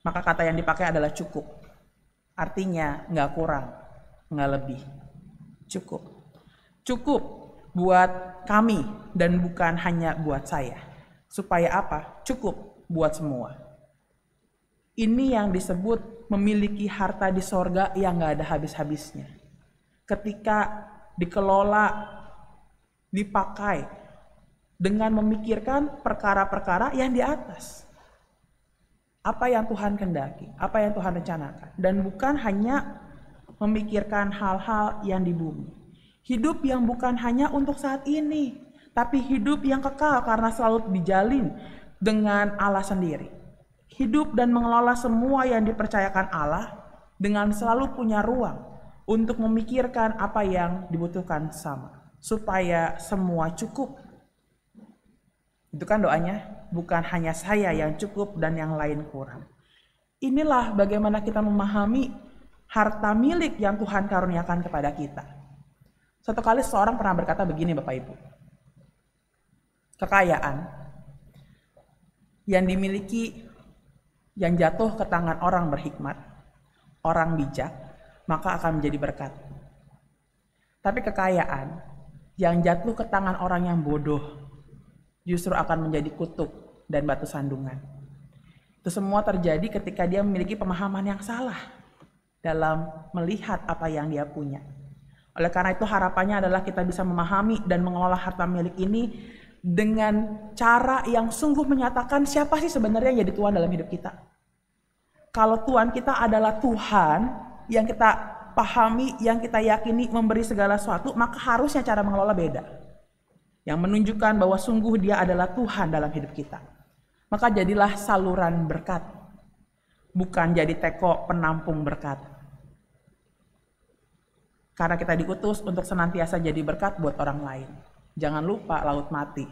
maka kata yang dipakai adalah cukup. Artinya nggak kurang, nggak lebih, cukup. Cukup buat kami dan bukan hanya buat saya. Supaya apa? Cukup buat semua. Ini yang disebut memiliki harta di sorga yang nggak ada habis-habisnya. Ketika dikelola, dipakai dengan memikirkan perkara-perkara yang di atas. Apa yang Tuhan kehendaki, apa yang Tuhan rencanakan. Dan bukan hanya memikirkan hal-hal yang di bumi. Hidup yang bukan hanya untuk saat ini, tapi hidup yang kekal karena selalu dijalin dengan Allah sendiri. Hidup dan mengelola semua yang dipercayakan Allah dengan selalu punya ruang untuk memikirkan apa yang dibutuhkan sama, supaya semua cukup. Itu kan doanya, bukan hanya saya yang cukup dan yang lain kurang. Inilah bagaimana kita memahami harta milik yang Tuhan karuniakan kepada kita. Suatu kali seorang pernah berkata begini Bapak Ibu. Kekayaan yang dimiliki, yang jatuh ke tangan orang berhikmat, orang bijak, maka akan menjadi berkat. Tapi kekayaan yang jatuh ke tangan orang yang bodoh, justru akan menjadi kutuk dan batu sandungan. Itu semua terjadi ketika dia memiliki pemahaman yang salah dalam melihat apa yang dia punya. Oleh karena itu harapannya adalah kita bisa memahami dan mengelola harta milik ini dengan cara yang sungguh menyatakan siapa sih sebenarnya yang jadi Tuhan dalam hidup kita. Kalau Tuhan kita adalah Tuhan yang kita pahami, yang kita yakini memberi segala sesuatu, maka harusnya cara mengelola beda. Yang menunjukkan bahwa sungguh Dia adalah Tuhan dalam hidup kita. Maka jadilah saluran berkat, bukan jadi teko penampung berkat. Karena kita diutus untuk senantiasa jadi berkat buat orang lain. Jangan lupa laut mati.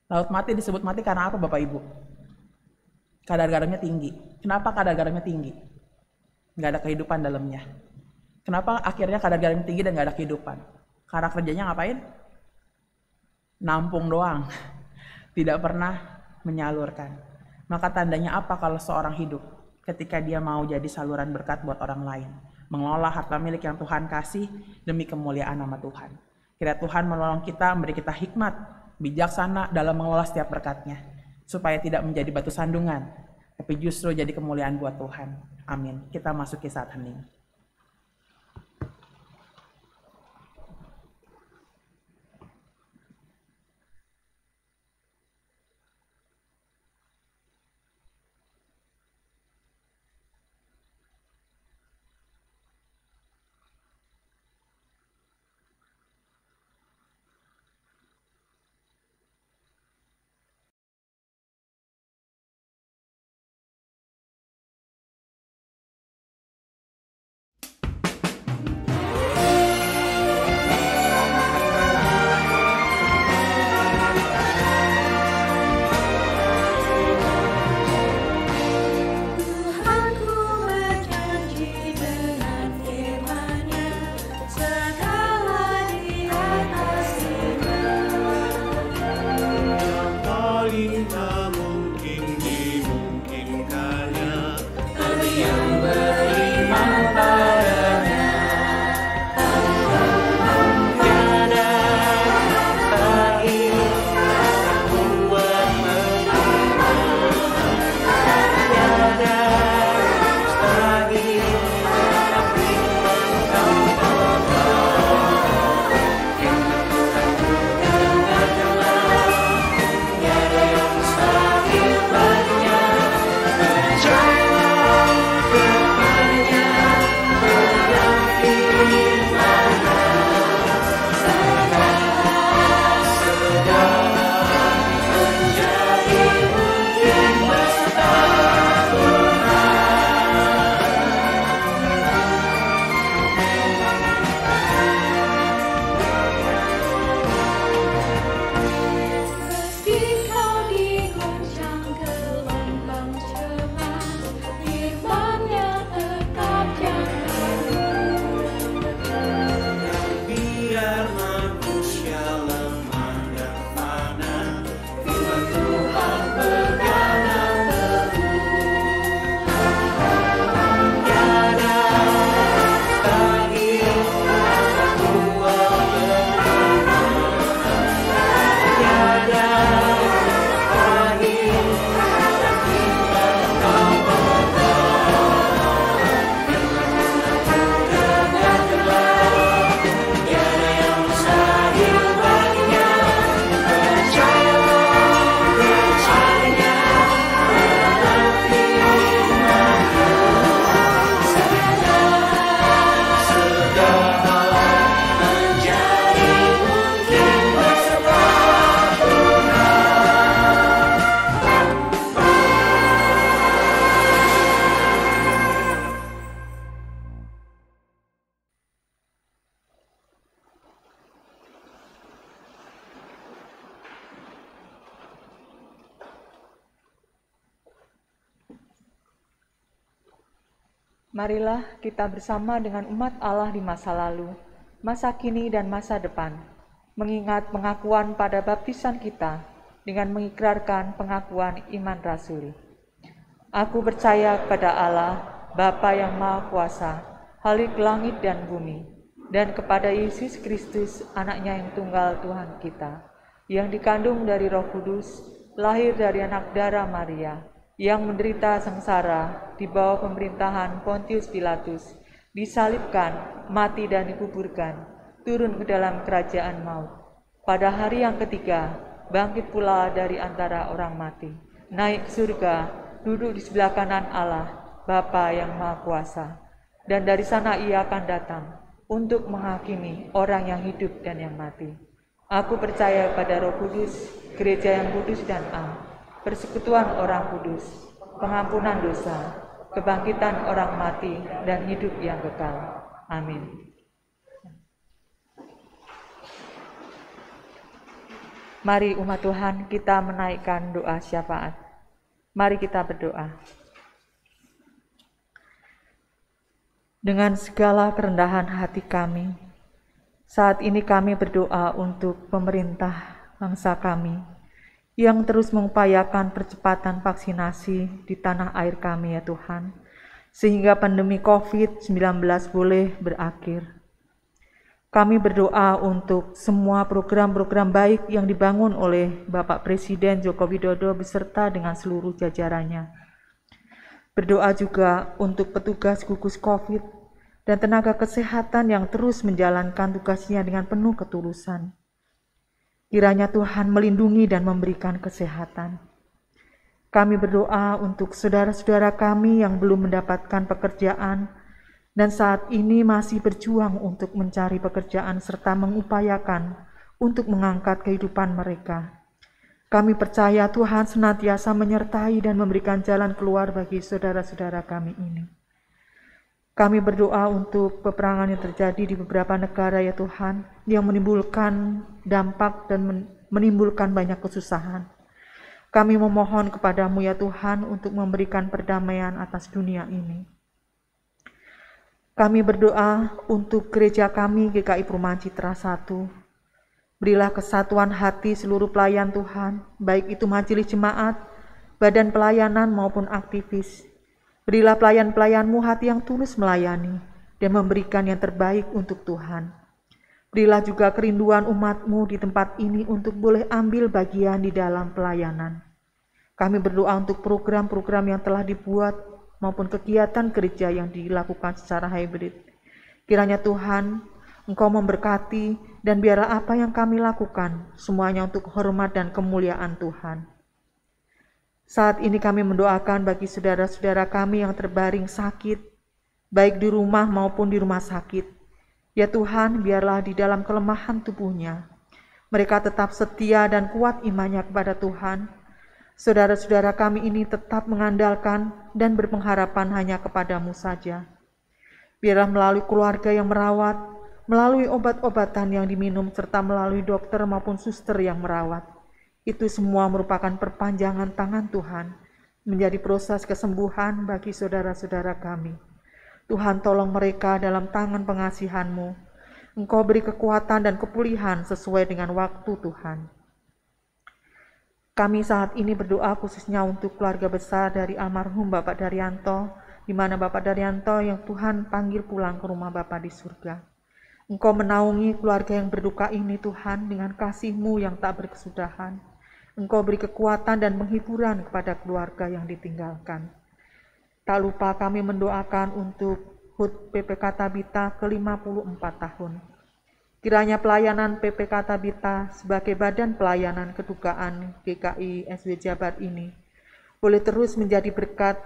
Laut mati disebut mati karena apa Bapak Ibu? Kadar garamnya tinggi. Kenapa kadar garamnya tinggi? Nggak ada kehidupan dalamnya. Kenapa akhirnya kadar garamnya tinggi dan nggak ada kehidupan? Karena kerjanya ngapain? Nampung doang. Tidak pernah menyalurkan. Maka tandanya apa kalau seorang hidup ketika dia mau jadi saluran berkat buat orang lain? Mengelola harta milik yang Tuhan kasih demi kemuliaan nama Tuhan. Kiranya Tuhan menolong kita, memberi kita hikmat, bijaksana dalam mengelola setiap berkatnya, supaya tidak menjadi batu sandungan, tapi justru jadi kemuliaan buat Tuhan. Amin. Kita masuki saat hening. Marilah kita bersama dengan umat Allah di masa lalu, masa kini dan masa depan, mengingat pengakuan pada baptisan kita dengan mengikrarkan pengakuan iman rasuli. Aku percaya kepada Allah, Bapa yang Maha Kuasa, Khalik langit dan bumi, dan kepada Yesus Kristus, anaknya yang tunggal Tuhan kita, yang dikandung dari Roh Kudus, lahir dari anak darah Maria, yang menderita sengsara di bawah pemerintahan Pontius Pilatus, disalibkan, mati dan dikuburkan, turun ke dalam kerajaan maut. Pada hari yang ketiga, bangkit pula dari antara orang mati, naik surga, duduk di sebelah kanan Allah, Bapa yang Maha Kuasa. dan dari sana ia akan datang untuk menghakimi orang yang hidup dan yang mati. Aku percaya pada Roh Kudus, gereja yang kudus dan am, persekutuan orang kudus, pengampunan dosa, kebangkitan orang mati, dan hidup yang kekal. Amin. Mari umat Tuhan, kita menaikkan doa syafaat. Mari kita berdoa. Dengan segala kerendahan hati kami, saat ini kami berdoa untuk pemerintah bangsa kami yang terus mengupayakan percepatan vaksinasi di tanah air kami ya Tuhan, sehingga pandemi COVID-19 boleh berakhir. Kami berdoa untuk semua program-program baik yang dibangun oleh Bapak Presiden Joko Widodo beserta dengan seluruh jajarannya. Berdoa juga untuk petugas gugus COVID dan tenaga kesehatan yang terus menjalankan tugasnya dengan penuh ketulusan. Kiranya Tuhan melindungi dan memberikan kesehatan. Kami berdoa untuk saudara-saudara kami yang belum mendapatkan pekerjaan dan saat ini masih berjuang untuk mencari pekerjaan serta mengupayakan untuk mengangkat kehidupan mereka. Kami percaya Tuhan senantiasa menyertai dan memberikan jalan keluar bagi saudara-saudara kami ini. Kami berdoa untuk peperangan yang terjadi di beberapa negara ya Tuhan, yang menimbulkan dampak dan menimbulkan banyak kesusahan. Kami memohon kepadamu ya Tuhan untuk memberikan perdamaian atas dunia ini. Kami berdoa untuk gereja kami GKI Perumahan Citra 1. Berilah kesatuan hati seluruh pelayan Tuhan, baik itu majelis jemaat, badan pelayanan maupun aktivis. Berilah pelayan-pelayanmu hati yang tulus melayani dan memberikan yang terbaik untuk Tuhan. Berilah juga kerinduan umatmu di tempat ini untuk boleh ambil bagian di dalam pelayanan. Kami berdoa untuk program-program yang telah dibuat maupun kegiatan gereja yang dilakukan secara hybrid. Kiranya Tuhan, Engkau memberkati dan biarlah apa yang kami lakukan semuanya untuk hormat dan kemuliaan Tuhan. Saat ini kami mendoakan bagi saudara-saudara kami yang terbaring sakit, baik di rumah maupun di rumah sakit. Ya Tuhan, biarlah di dalam kelemahan tubuhnya, mereka tetap setia dan kuat imannya kepada Tuhan. Saudara-saudara kami ini tetap mengandalkan dan berpengharapan hanya kepadamu saja. Biarlah melalui keluarga yang merawat, melalui obat-obatan yang diminum, serta melalui dokter maupun suster yang merawat. Itu semua merupakan perpanjangan tangan Tuhan, menjadi proses kesembuhan bagi saudara-saudara kami. Tuhan tolong mereka dalam tangan pengasihan-Mu. Engkau beri kekuatan dan kepulihan sesuai dengan waktu Tuhan. Kami saat ini berdoa khususnya untuk keluarga besar dari almarhum Bapak Daryanto, di mana Bapak Daryanto yang Tuhan panggil pulang ke rumah Bapak di surga. Engkau menaungi keluarga yang berduka ini Tuhan dengan kasih-Mu yang tak berkesudahan. Engkau beri kekuatan dan penghiburan kepada keluarga yang ditinggalkan. Tak lupa kami mendoakan untuk HUT PPK Tabita ke-54 tahun. Kiranya pelayanan PPK Tabita sebagai badan pelayanan kedukaan GKI SW Jabar ini boleh terus menjadi berkat.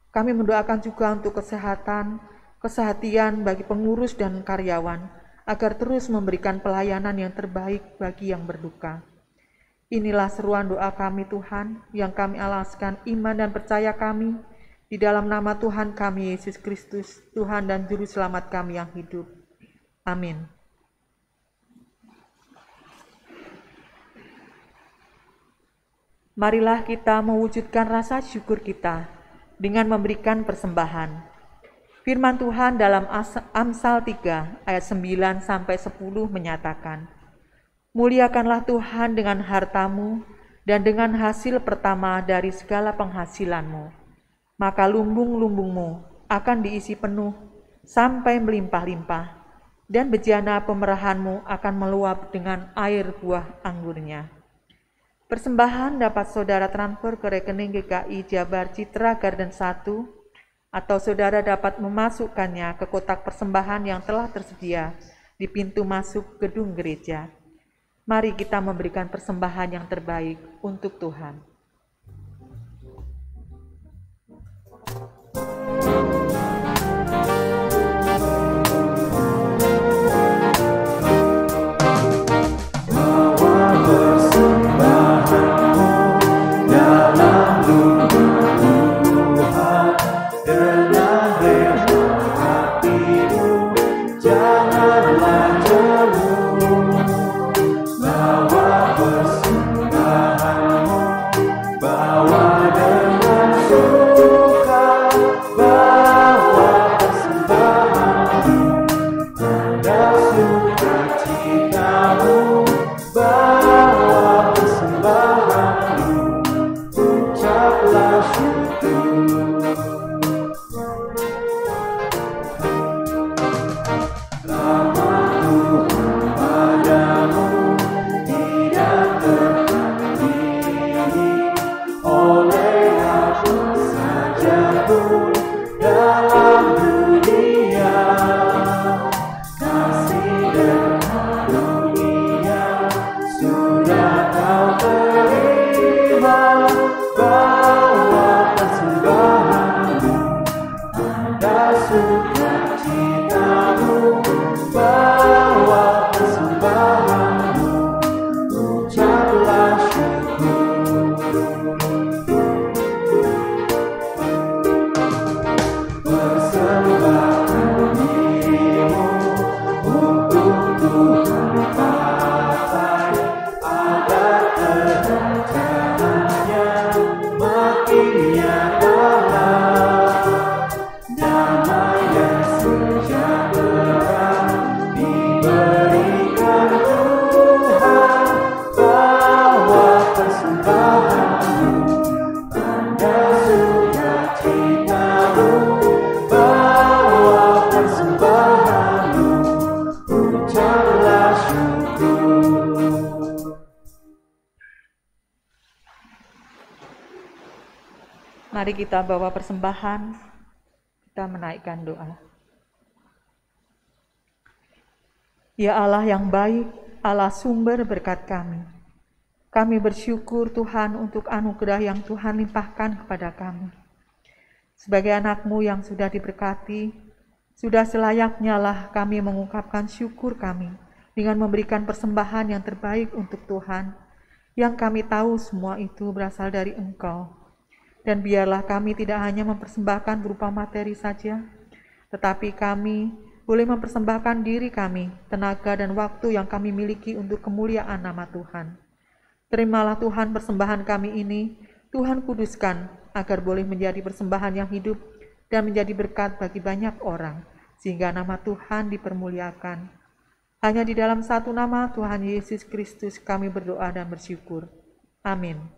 Kami mendoakan juga untuk kesehatan, kesehatian bagi pengurus dan karyawan, agar terus memberikan pelayanan yang terbaik bagi yang berduka. Inilah seruan doa kami Tuhan, yang kami alaskan iman dan percaya kami di dalam nama Tuhan kami Yesus Kristus, Tuhan dan Juru Selamat kami yang hidup. Amin. Marilah kita mewujudkan rasa syukur kita dengan memberikan persembahan. Firman Tuhan dalam Amsal 3 ayat 9-10 menyatakan, "Muliakanlah Tuhan dengan hartamu dan dengan hasil pertama dari segala penghasilanmu, maka lumbung-lumbungmu akan diisi penuh sampai melimpah-limpah, dan bejana pemerahanmu akan meluap dengan air buah anggurnya." Persembahan dapat saudara transfer ke rekening GKI Jabar Citra Garden 1, atau saudara dapat memasukkannya ke kotak persembahan yang telah tersedia di pintu masuk gedung gereja. Mari kita memberikan persembahan yang terbaik untuk Tuhan. Mari kita bawa persembahan, kita menaikkan doa. Ya Allah yang baik, Allah sumber berkat kami bersyukur Tuhan untuk anugerah yang Tuhan limpahkan kepada kami. Sebagai anak-Mu yang sudah diberkati, sudah selayaknya lah kami mengungkapkan syukur kami dengan memberikan persembahan yang terbaik untuk Tuhan, yang kami tahu semua itu berasal dari Engkau. Dan biarlah kami tidak hanya mempersembahkan berupa materi saja, tetapi kami boleh mempersembahkan diri kami, tenaga dan waktu yang kami miliki untuk kemuliaan nama Tuhan. Terimalah Tuhan persembahan kami ini, Tuhan kuduskan, agar boleh menjadi persembahan yang hidup dan menjadi berkat bagi banyak orang, sehingga nama Tuhan dipermuliakan. Hanya di dalam satu nama Tuhan Yesus Kristus kami berdoa dan bersyukur. Amin.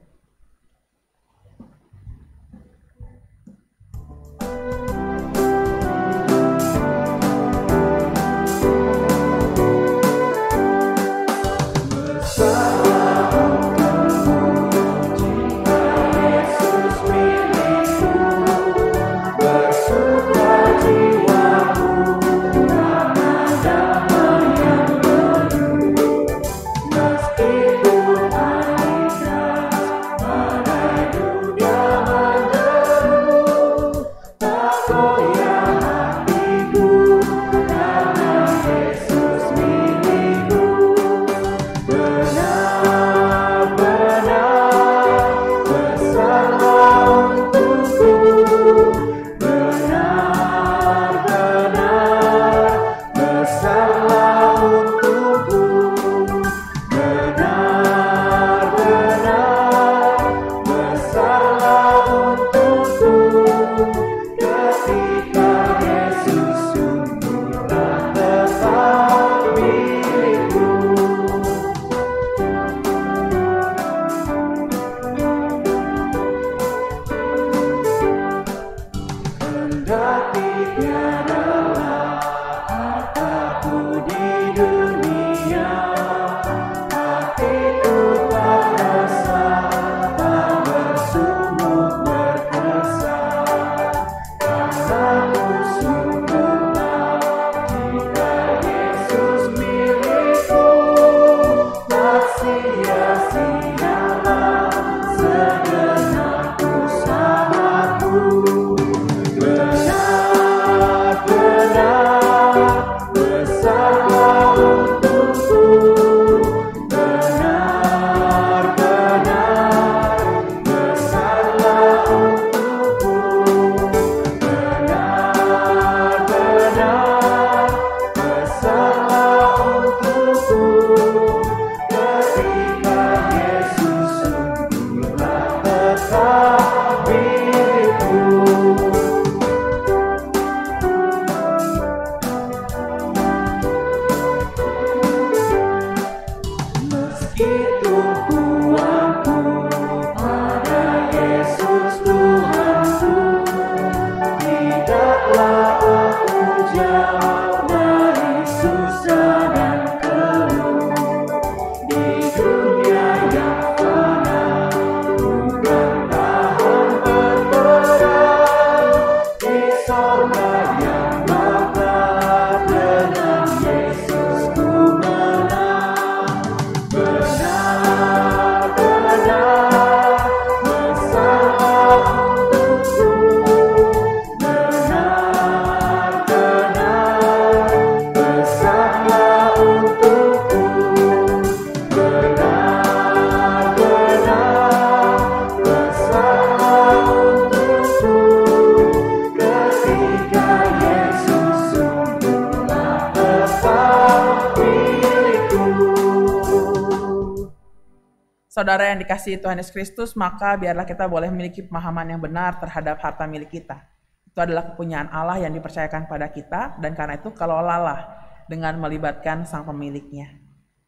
Saudara yang dikasihi Tuhan Yesus Kristus, maka biarlah kita boleh memiliki pemahaman yang benar terhadap harta milik kita. Itu adalah kepunyaan Allah yang dipercayakan pada kita, dan karena itu kelolalah dengan melibatkan sang pemiliknya.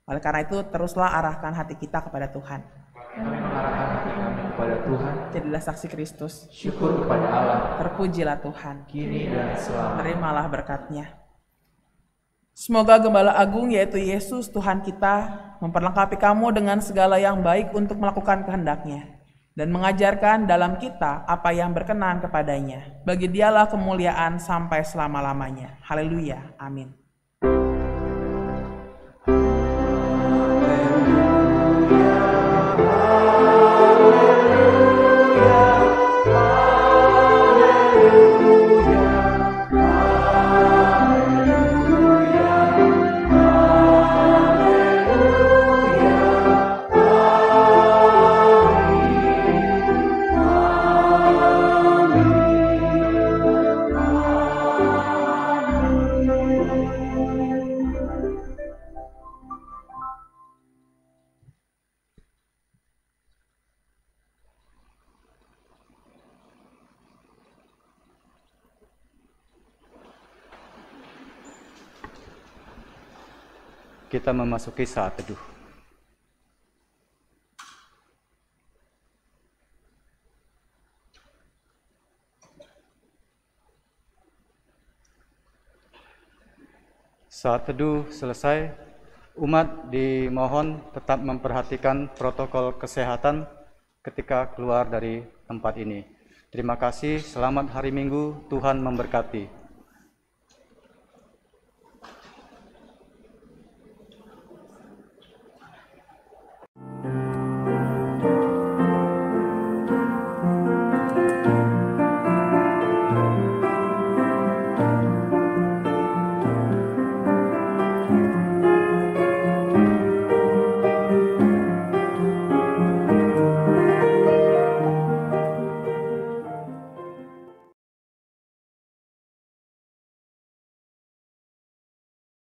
Oleh karena itu, teruslah arahkan hati kita kepada Tuhan. Kami mengarahkan hati kami kepada Tuhan. Jadilah saksi Kristus. Syukur kepada Allah. Terpujilah Tuhan. Kini dan selamanya. Terimalah berkat-Nya. Semoga Gembala Agung yaitu Yesus Tuhan kita memperlengkapi kamu dengan segala yang baik untuk melakukan kehendak-Nya. dan mengajarkan dalam kita apa yang berkenan kepadanya. Bagi Dialah kemuliaan sampai selama-lamanya. Haleluya. Amin. Kita memasuki saat teduh. Saat teduh selesai, umat dimohon tetap memperhatikan protokol kesehatan ketika keluar dari tempat ini. Terima kasih, selamat hari Minggu, Tuhan memberkati.